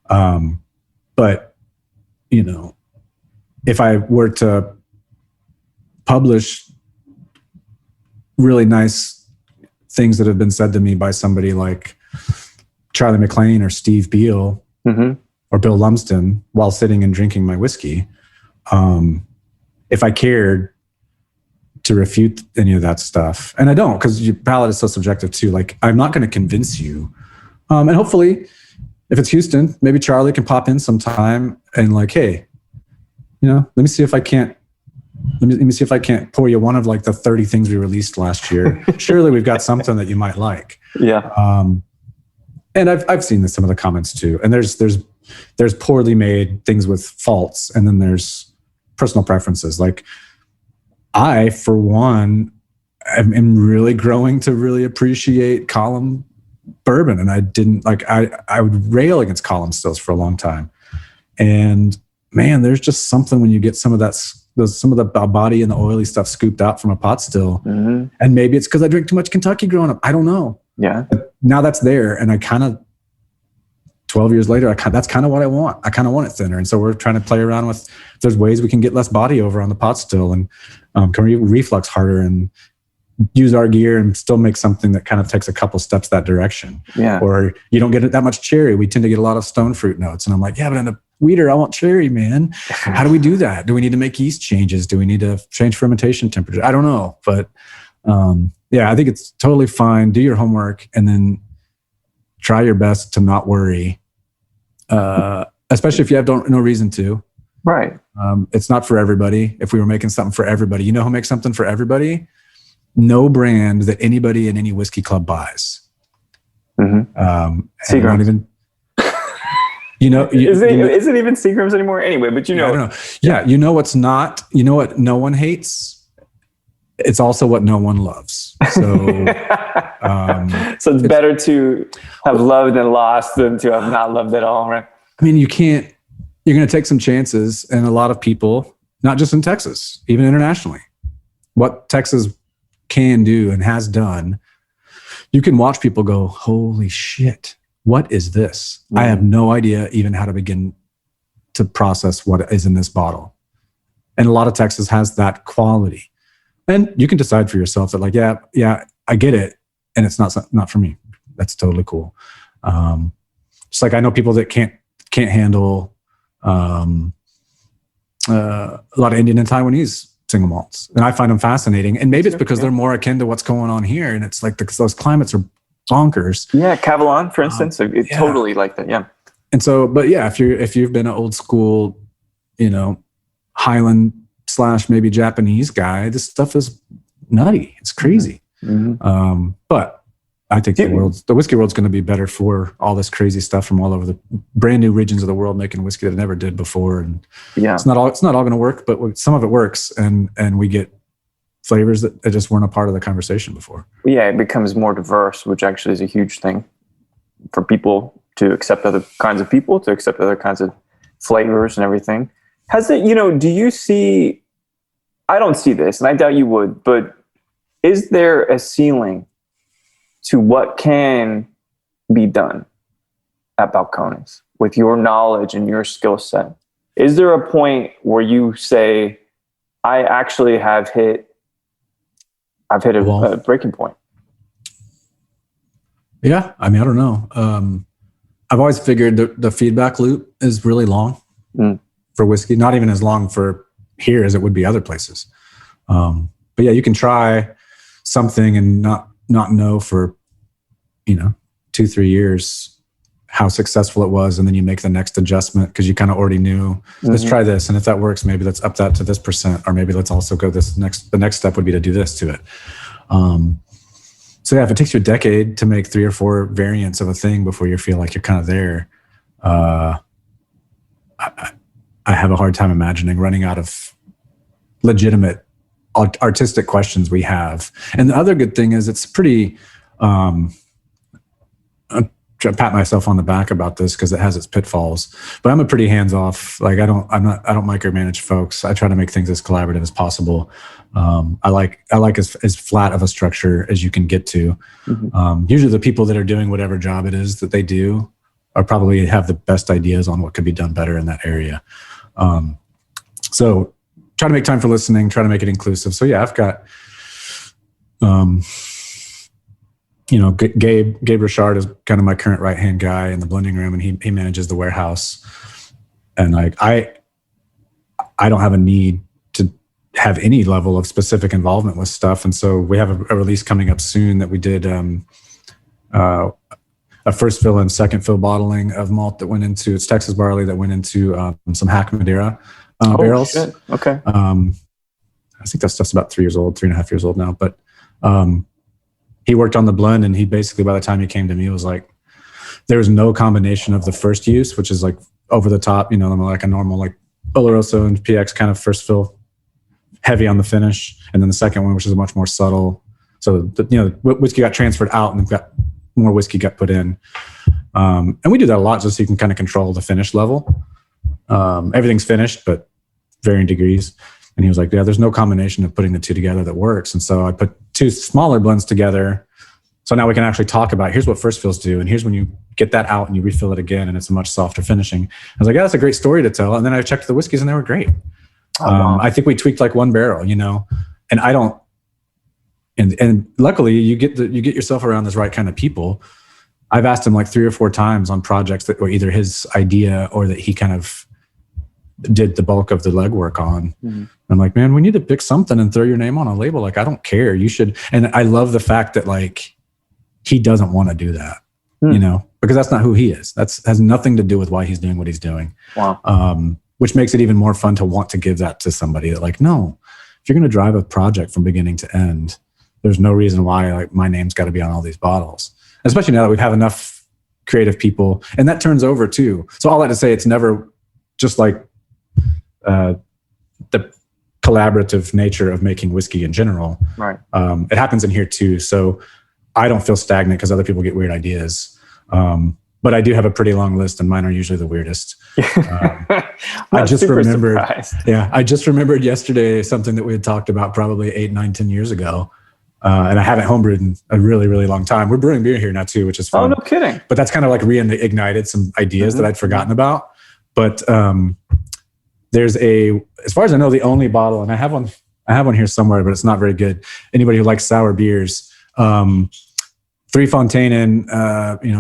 But if I were to publish really nice things that have been said to me by somebody like Charlie McLean or Steve Beale, mm-hmm. or Bill Lumsden while sitting and drinking my whiskey, if I cared to refute any of that stuff, and I don't, because your palate is so subjective too. Like, I'm not going to convince you. And hopefully, if it's Houston, maybe Charlie can pop in sometime and like, hey, let me see if I can't pour you one of like the 30 things we released last year. Surely we've got something that you might like. Yeah. And I've seen some of the comments too. And there's poorly made things with faults, and then there's personal preferences. Like, I, for one, am really growing to really appreciate column bourbon, and I didn't like. I would rail against column stills for a long time, and man, there's just something when you get some of the body and the oily stuff scooped out from a pot still. Mm-hmm. And maybe it's because I drank too much Kentucky growing up. I don't know. Yeah. But now that's there, and I kind of 12 years later, that's kind of what I want. I kind of want it thinner, and so we're trying to play around with. There's ways we can get less body over on the pot still, and can we reflux harder and use our gear and still make something that kind of takes a couple steps that direction. Yeah. Or you don't get that much cherry. We tend to get a lot of stone fruit notes, and I'm like, yeah, but in a weeder, I want cherry, man. How do we do that? Do we need to make yeast changes? Do we need to change fermentation temperature? I don't know, but yeah, I think it's totally fine. Do your homework and then try your best to not worry, especially if you have no reason to. Right. It's not for everybody. If we were making something for everybody, who makes something for everybody? No brand that anybody in any whiskey club buys. Mm-hmm. Seagram's. Even, is it even Seagram's anymore? Anyway, but I don't know. Yeah, what's not. What no one hates. It's also what no one loves. So, so it's better to have loved and lost than to have not loved at all, right? I mean, you can't. You're going to take some chances, and a lot of people, not just in Texas, even internationally, what Texas can do and has done, you can watch people go, holy shit, what is this? Mm-hmm. I have no idea even how to begin to process what is in this bottle. And a lot of Texas has that quality. And you can decide for yourself that like, yeah, I get it. And it's not for me. That's totally cool. Just like I know people that can't handle a lot of Indian and Taiwanese single malts, and I find them fascinating. And maybe it's because they're more akin to what's going on here, and it's like those climates are bonkers. Yeah, Cavalon, for instance, totally like that. Yeah. And so, but yeah, if you've been an old school, Highland / maybe Japanese guy, this stuff is nutty. It's crazy. Mm-hmm. But I think the whiskey world's going to be better for all this crazy stuff from all over the brand new regions of the world making whiskey that it never did before. And it's not all going to work, but some of it works, and we get flavors that just weren't a part of the conversation before. Yeah, it becomes more diverse, which actually is a huge thing for people to accept other kinds of people, to accept other kinds of flavors and everything. Has it, do you see, I don't see this, and I doubt you would, but is there a ceiling to what can be done at Balcones with your knowledge and your skill set? Is there a point where you say, I actually have hit a breaking point? Yeah. I mean, I don't know. I've always figured the feedback loop is really long for whiskey, not even as long for here as it would be other places. But yeah, you can try something and not know for 2-3 years how successful it was, and then you make the next adjustment because you kind of already knew, let's try this, and if that works, maybe let's up that to this %, or maybe let's also go the next step would be to do this to it. So yeah, if it takes you a decade to make 3 or 4 variants of a thing before you feel like you're kind of there, I have a hard time imagining running out of legitimate artistic questions we have. And the other good thing is it's pretty, I pat myself on the back about this because it has its pitfalls, but I'm a pretty hands-off. Like I don't micromanage folks. I try to make things as collaborative as possible. I like as flat of a structure as you can get to. Usually the people that are doing whatever job it is that they do are probably have the best ideas on what could be done better in that area. So try to make time for listening, try to make it inclusive. So yeah, I've got, Gabe Richard is kind of my current right-hand guy in the blending room, and he manages the warehouse. And like, I don't have a need to have any level of specific involvement with stuff. And so we have a release coming up soon that we did, a first fill and second fill bottling of malt that went into, it's Texas barley that went into some Hack Madeira barrels. Shit. Okay. I think that stuff's about 3.5 years old now. But he worked on the blend, and he basically, by the time he came to me, was like, there was no combination of the first use, which is like over the top, like a normal like Oloroso and PX kind of first fill, heavy on the finish, and then the second one, which is a much more subtle. So whiskey got transferred out, and got more whiskey got put in. And we do that a lot just so you can kind of control the finish level. Everything's finished, but varying degrees. And he was like, yeah, there's no combination of putting the two together that works. And so I put two smaller blends together. So now we can actually talk about, here's what first fills do. And here's when you get that out and you refill it again, and it's a much softer finishing. I was like, yeah, that's a great story to tell. And then I checked the whiskeys and they were great. Wow. I think we tweaked like one barrel, and I don't, and luckily you get yourself around this right kind of people. I've asked him like 3 or 4 times on projects that were either his idea or that he kind of did the bulk of the legwork on. Mm-hmm. I'm like, man, we need to pick something and throw your name on a label. Like, I don't care. You should. And I love the fact that like, he doesn't want to do that, because that's not who he is. Has nothing to do with why he's doing what he's doing. Wow. Which makes it even more fun to want to give that to somebody that like, no, if you're going to drive a project from beginning to end, there's no reason why like my name's got to be on all these bottles, especially now that we have enough creative people, and that turns over too. So all that to say, it's never just like the collaborative nature of making whiskey in general. Right. It happens in here too. So I don't feel stagnant because other people get weird ideas. But I do have a pretty long list, and mine are usually the weirdest. I just remembered. Surprised. Yeah, I just remembered yesterday something that we had talked about probably 8, 9, 10 years ago. And I haven't homebrewed in a really, really long time. We're brewing beer here now too, which is fun. Oh, no kidding. But that's kind of like reignited some ideas that I'd forgotten about. But there's as far as I know, the only bottle, and I have one here somewhere, but it's not very good. Anybody who likes sour beers, Three Fontaine,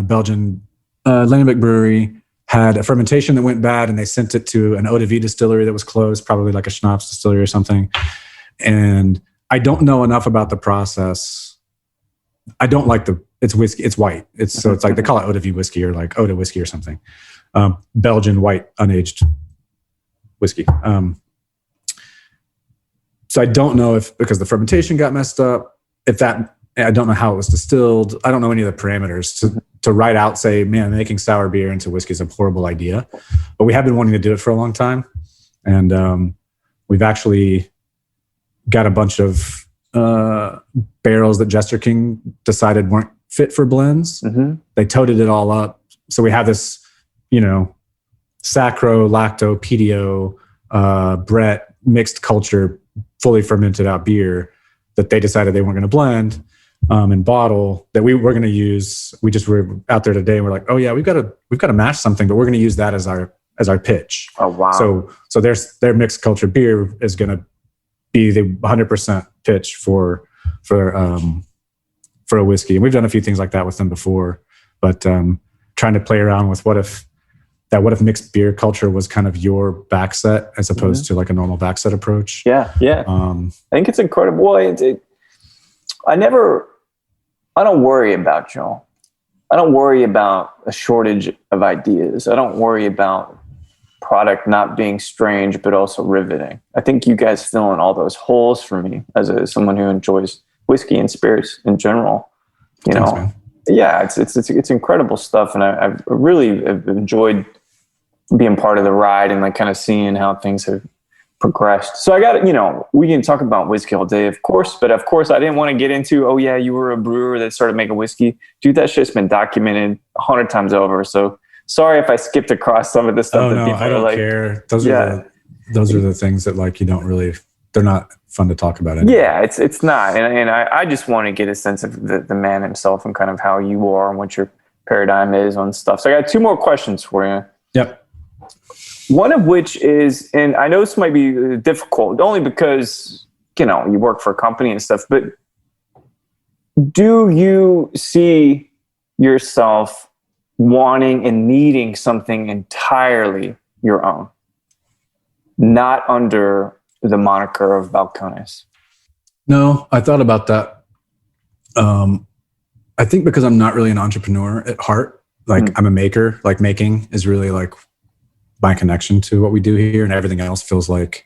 Belgian Limburg brewery had a fermentation that went bad, and they sent it to an eau de vie distillery that was closed, probably like a schnapps distillery or something. And I don't know enough about the process. I don't like it's whiskey. It's white. So it's like, they call it eau de vie whiskey or like eau de whiskey or something. Belgian white unaged whiskey. So I don't know if, because the fermentation got messed up, I don't know how it was distilled. I don't know any of the parameters to write out, say, man, making sour beer into whiskey is a horrible idea. But we have been wanting to do it for a long time. And we've actually got a bunch of barrels that Jester King decided weren't fit for blends. Mm-hmm. They toted it all up. So we have this, sacro, lacto, PDO, Brett mixed culture, fully fermented out beer that they decided they weren't going to blend and bottle, that we were going to use. We just were out there today and we're like, oh yeah, we've got to mash something, but we're going to use that as our pitch. Oh wow. So their mixed culture beer is going to be the 100% pitch for a whiskey. And we've done a few things like that with them before, but trying to play around with what if mixed beer culture was kind of your back set as opposed to like a normal back set approach. Yeah. I think it's incredible. Well, I don't worry about, Joel. I don't worry about a shortage of ideas. I don't worry about product not being strange, but also riveting. I think you guys fill in all those holes for me as someone who enjoys whiskey and spirits in general. Thanks, man. Yeah, it's incredible stuff. And I really have enjoyed being part of the ride and like kind of seeing how things have progressed. So I got, we can talk about whiskey all day, of course, but of course I didn't want to get into, oh yeah, you were a brewer that started making whiskey. Dude, that shit's been documented 100 times over. So sorry if I skipped across some of the stuff. Oh no, I don't care. Those are the things that like you don't really, they're not fun to talk about anymore. Yeah, it's not. And I just want to get a sense of the man himself and kind of how you are and what your paradigm is on stuff. So I got 2 more questions for you. Yep. One of which is, and I know this might be difficult only because, you work for a company and stuff, but do you see yourself wanting and needing something entirely your own, not under the moniker of Balcones? No, I thought about that. I think because I'm not really an entrepreneur at heart, like I'm a maker, like making is really like my connection to what we do here, and everything else feels like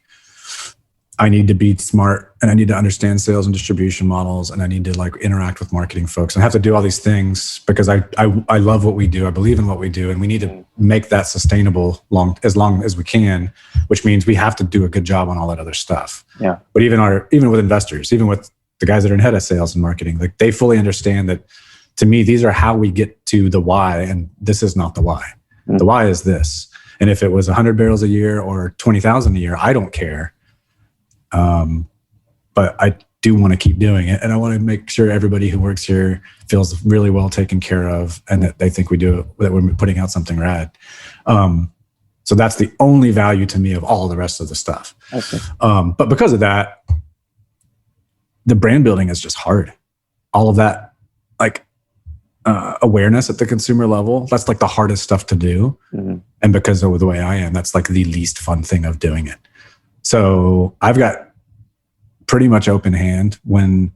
I need to be smart and I need to understand sales and distribution models, and I need to like interact with marketing folks and have to do all these things because I love what we do. I believe in what we do, and we need to make that sustainable as long as we can, which means we have to do a good job on all that other stuff. Yeah. But even with investors, even with the guys that are in head of sales and marketing, like they fully understand that to me, these are how we get to the why, and this is not the why. The why is this. And if it was 100 barrels a year or 20,000 a year, I don't care. But I do want to keep doing it. And I want to make sure everybody who works here feels really well taken care of and that they think that we're putting out something rad. So that's the only value to me of all the rest of the stuff. Okay. But because of that, the brand building is just hard. All of that, like, awareness at the consumer level, that's like the hardest stuff to do. And because of the way I am, that's like the least fun thing of doing it. So I've got pretty much open hand when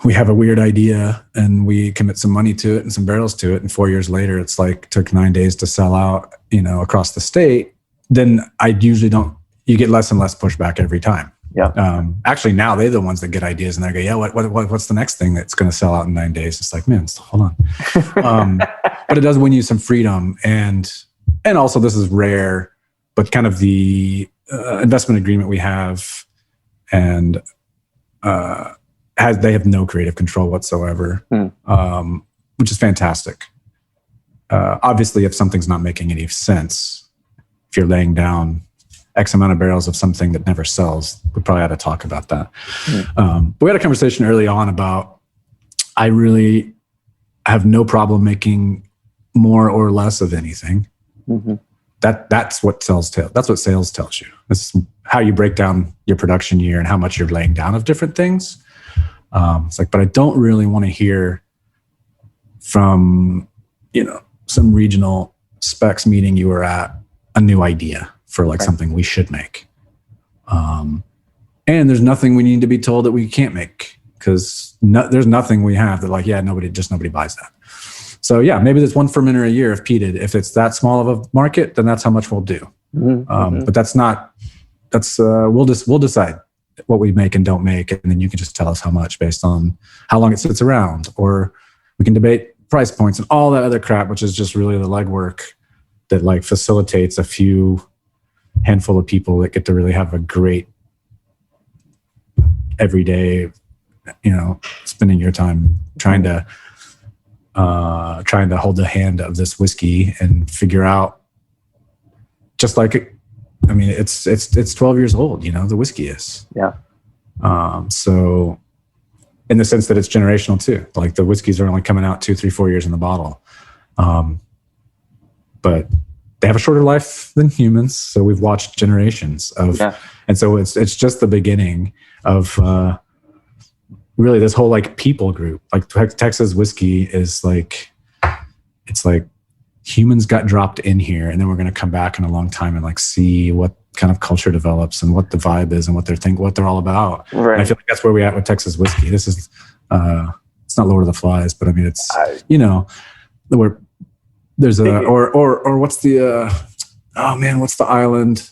we have a weird idea and we commit some money to it and some barrels to it. And 4 years later, it's like took 9 days to sell out, across the state. Then I usually you get less and less pushback every time. Yeah. Actually, now they're the ones that get ideas and they go, yeah, what's the next thing that's going to sell out in 9 days? It's like, man, hold on. But it does win you some freedom. And also this is rare, but kind of the investment agreement we have and they have no creative control whatsoever, which is fantastic. Obviously, if something's not making any sense, if you're laying down X amount of barrels of something that never sells, we probably ought to talk about that. But we had a conversation early on about, I really have no problem making more or less of anything. That's what sales tells you. This is how you break down your production year and how much you're laying down of different things. It's like, but I don't really want to hear from, some regional specs meeting you were at a new idea for like something we should make. And there's nothing we need to be told that we can't make because there's nothing we have that like, yeah, nobody buys that. So yeah, maybe there's one fermenter a year if peated. If it's that small of a market, then that's how much we'll do. But we'll decide what we make and don't make. And then you can just tell us how much based on how long it sits around, or we can debate price points and all that other crap, which is just really the legwork that like facilitates a handful of people that get to really have a great everyday, spending your time trying to hold the hand of this whiskey and figure out, just like, it's 12 years old, the whiskey is. Yeah. So in the sense that it's generational too, like the whiskeys are only coming out 2, 3, 4 years in the bottle. But they have a shorter life than humans. So we've watched generations of, and so it's just the beginning of, really this whole like people group. Like Texas whiskey is like, it's like humans got dropped in here, and then we're going to come back in a long time and like see what kind of culture develops and what the vibe is and what they're all about. Right. And I feel like that's where we're at with Texas whiskey. This is it's not Lord of the Flies, but it's where there's a or what's the what's the island?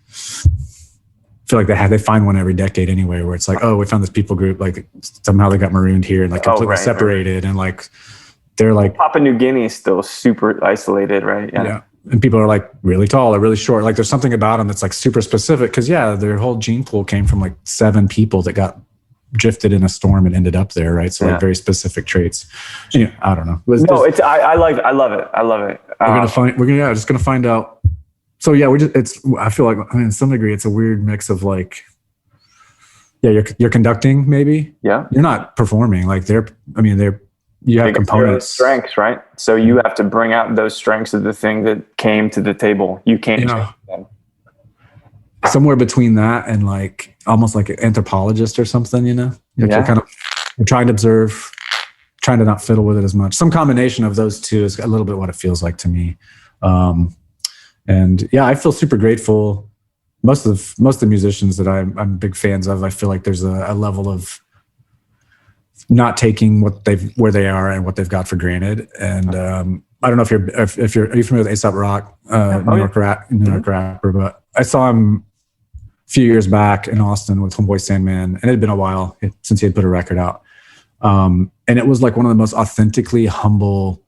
I feel like they find one every decade anyway, where it's like, oh, we found this people group, like somehow they got marooned here and like completely separated. And like, they're like Papua New Guinea is still super isolated, right? and people are like really tall or really short. Like there's something about them that's like super specific. Cause yeah, their whole gene pool came from like 7 people that got drifted in a storm and ended up there. Right. So like very specific traits. Yeah, I don't know. I love it. I love it. We're just going to find out. So yeah, I feel like, I mean, to some degree it's a weird mix of like, yeah, you're conducting maybe. Yeah. You're not performing like you have components. Strengths, right? So you have to bring out those strengths of the thing that came to the table. You can't change them. Somewhere between that and like almost like an anthropologist or something, you're trying to observe, trying to not fiddle with it as much. Some combination of those two is a little bit what it feels like to me. And yeah, I feel super grateful. Most of the musicians that I'm big fans of, I feel like there's a level of not taking where they are and what they've got for granted. And I don't know if are you familiar with A$AP Rock, New York rapper, but I saw him a few years back in Austin with Homeboy Sandman, and it had been a while since he had put a record out. And it was like one of the most authentically humble,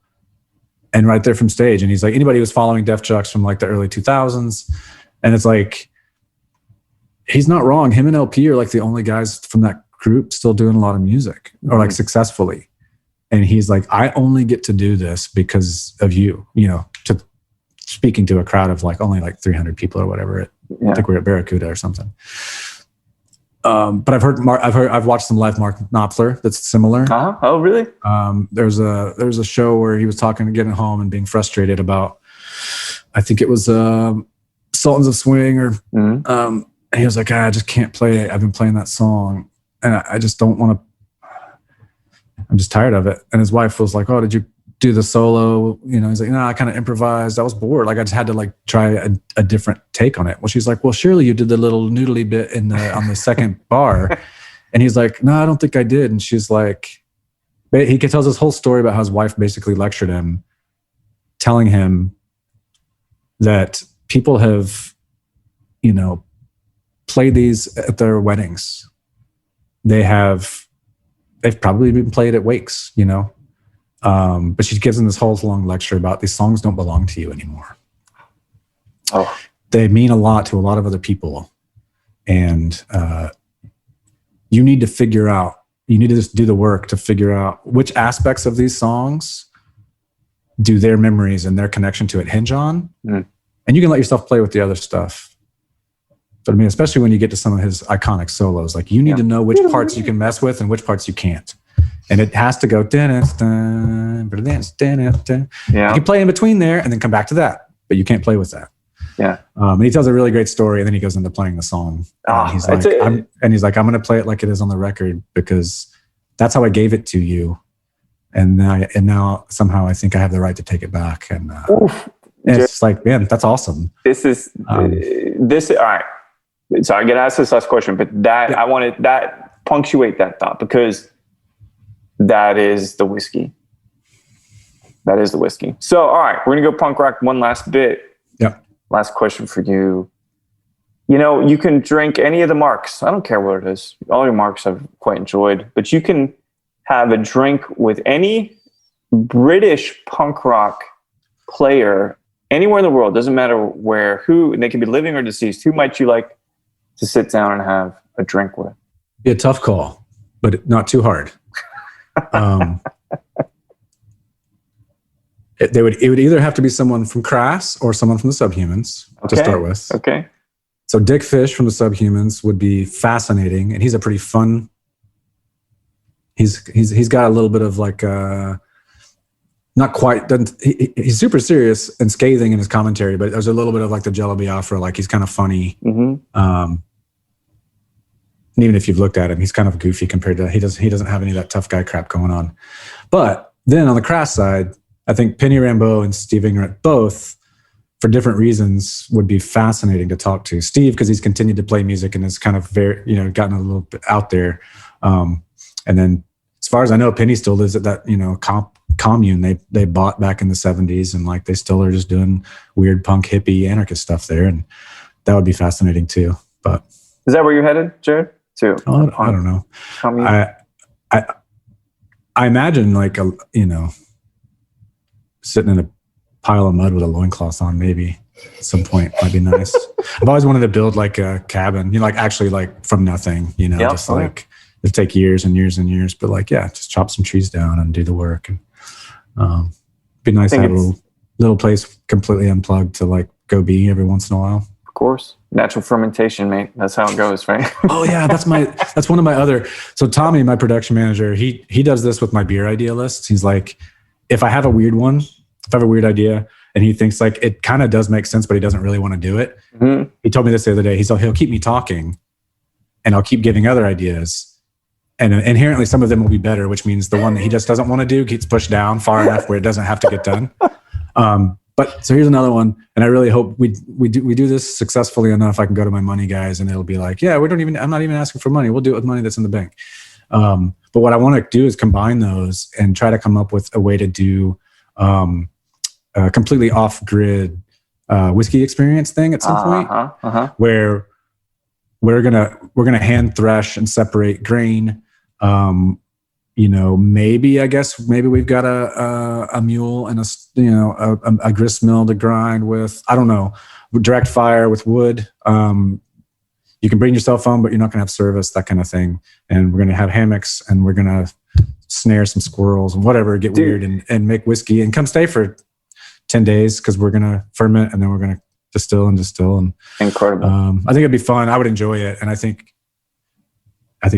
and right there from stage. And he's like, anybody who's following Def Jux from like the early 2000s, and it's like, he's not wrong. Him and LP are like the only guys from that group still doing a lot of music or like successfully. And he's like, I only get to do this because of you, speaking to a crowd of like only like 300 people or whatever. I think we're at Barracuda or something. But I've watched some live Mark Knopfler that's similar. Oh, really? There's a show where he was getting home and being frustrated about, I think it was Sultans of Swing or and he was like, I just can't play it. I've been playing that song and I just don't want to, I'm just tired of it. And his wife was like, oh, did you do the solo? He's like, no, I kind of improvised. I was bored. Like I just had to like try a different take on it. Well, she's like, well, surely you did the little noodly bit on the second bar. And he's like, no, I don't think I did. And she's like, he tells this whole story about how his wife basically lectured him, telling him that people have, played these at their weddings. They've probably been played at wakes, but she gives him this whole long lecture about these songs don't belong to you anymore. Oh, they mean a lot to a lot of other people. And you need to just do the work to figure out which aspects of these songs do their memories and their connection to it hinge on. And you can let yourself play with the other stuff. But I mean, especially when you get to some of his iconic solos, like you need to know which parts you can mess with and which parts you can't. And it has to go. You can play in between there and then come back to that, but you can't play with that. Yeah. And he tells a really great story, and then he goes into playing the song. And he's like, I'm going to play it like it is on the record because that's how I gave it to you, and now somehow I think I have the right to take it back. And it's like, man, that's awesome. This is all right. So I get asked this last question, but I wanted that punctuate that thought because that is the whiskey. That is the whiskey. So, all right, we're going to go punk rock one last bit. Yeah. Last question for you. You can drink any of the marks. I don't care what it is. All your marks I've quite enjoyed, but you can have a drink with any British punk rock player anywhere in the world. Doesn't matter who, and they can be living or deceased. Who might you like to sit down and have a drink with? Be a tough call, but not too hard. It would either have to be someone from Crass or someone from the Subhumans to start with. Okay. So Dick Fish from the Subhumans would be fascinating, and he's a pretty fun. He's got a little bit of like not quite. He's super serious and scathing in his commentary, but there's a little bit of like the Jello Biafra. Like he's kind of funny. And even if you've looked at him, he's kind of goofy compared to he doesn't have any of that tough guy crap going on. But then on the Crass side, I think Penny Rambeau and Steve Ingrid both, for different reasons, would be fascinating to talk to. Steve, because he's continued to play music and has kind of gotten a little bit out there. And then as far as I know, Penny still lives at that, commune they bought back in the 70s, and like they still are just doing weird punk hippie anarchist stuff there. And that would be fascinating too. But is that where you're headed, Jared? Too? I don't know. I imagine like sitting in pile of mud with a loincloth on, maybe at some point might be nice. I've always wanted to build like a cabin, like actually like from nothing, just like it'd take years and years and years, but like, yeah, just chop some trees down and do the work. And be nice to have a little place completely unplugged to like go be every once in a while. Of course. Natural fermentation, mate. That's how it goes, right? Oh yeah. That's one of my other, so Tommy, my production manager, he does this with my beer idea lists. He's like, if I have a weird idea and he thinks like it kind of does make sense, but he doesn't really want to do it. Mm-hmm. He told me this the other day. He'll keep me talking and I'll keep giving other ideas. And inherently some of them will be better, which means the one that he just doesn't want to do gets pushed down far enough where it doesn't have to get done. But so here's another one. And I really hope we do this successfully enough. I can go to my money guys and it'll be like, yeah, I'm not even asking for money. We'll do it with money that's in the bank. But what I want to do is combine those and try to come up with a way to do a completely off-grid whiskey experience thing at some point, where we're gonna hand thresh and separate grain. Maybe we've got a mule and a grist mill to grind with. I don't know, direct fire with wood. You can bring your cell phone, but you're not going to have service, that kind of thing. And we're going to have hammocks and we're going to snare some squirrels and whatever, get weird and make whiskey and come stay for 10 days because we're going to ferment and then we're going to distill. And incredible. I think it'd be fun. I would enjoy it. And I think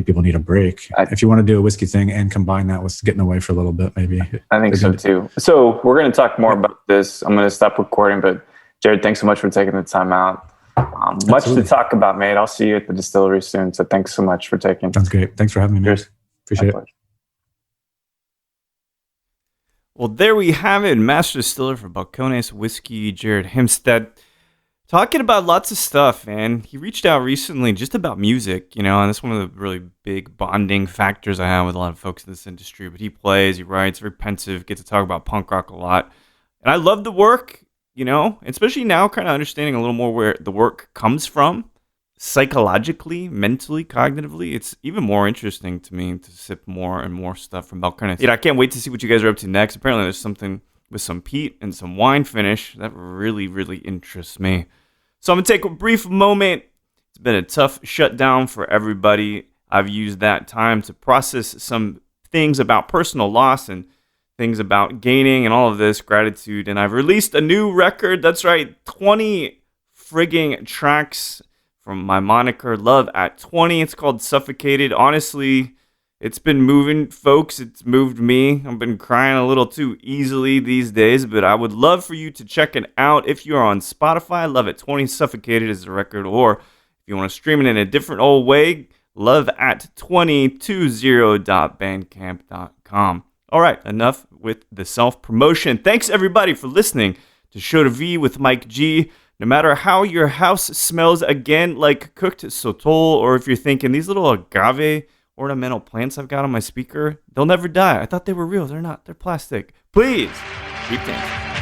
people need a break. If you want to do a whiskey thing and combine that with getting away for a little bit, maybe. I think so too. So we're going to talk more about this. I'm going to stop recording, but Jared, thanks so much for taking the time out. Much to talk about, mate. I'll see you at the distillery soon. So thanks so much for taking. Sounds great. Thanks for having me, man. Cheers. Appreciate it. Well, there we have it. Master Distiller for Balcones Whiskey, Jared Himstedt. Talking about lots of stuff, man. He reached out recently just about music, and that's one of the really big bonding factors I have with a lot of folks in this industry. But he plays, he writes, very pensive, get to talk about punk rock a lot. And I love the work, especially now kind of understanding a little more where the work comes from. Psychologically, mentally, cognitively, it's even more interesting to me to sip more and more stuff from Balcones. I can't wait to see what you guys are up to next. Apparently there's something with some peat and some wine finish that really, really interests me. So I'm going to take a brief moment. It's been a tough shutdown for everybody. I've used that time to process some things about personal loss and things about gaining and all of this gratitude. And I've released a new record. That's right, 20 frigging tracks from my moniker, Love at 20. It's called Suffocated. Honestly, it's been moving, folks. It's moved me. I've been crying a little too easily these days, but I would love for you to check it out. If you are on Spotify, Love at 20 Suffocated is the record, or if you want to stream it in a different old way, Love at 2020.bandcamp.com. All right, enough with the self-promotion. Thanks, everybody, for listening to Show to V with Mike G. No matter how your house smells, again, like cooked sotol, or if you're thinking, these little agave ornamental plants I've got on my speaker, they'll never die. I thought they were real. They're not. They're plastic. Please keep dancing.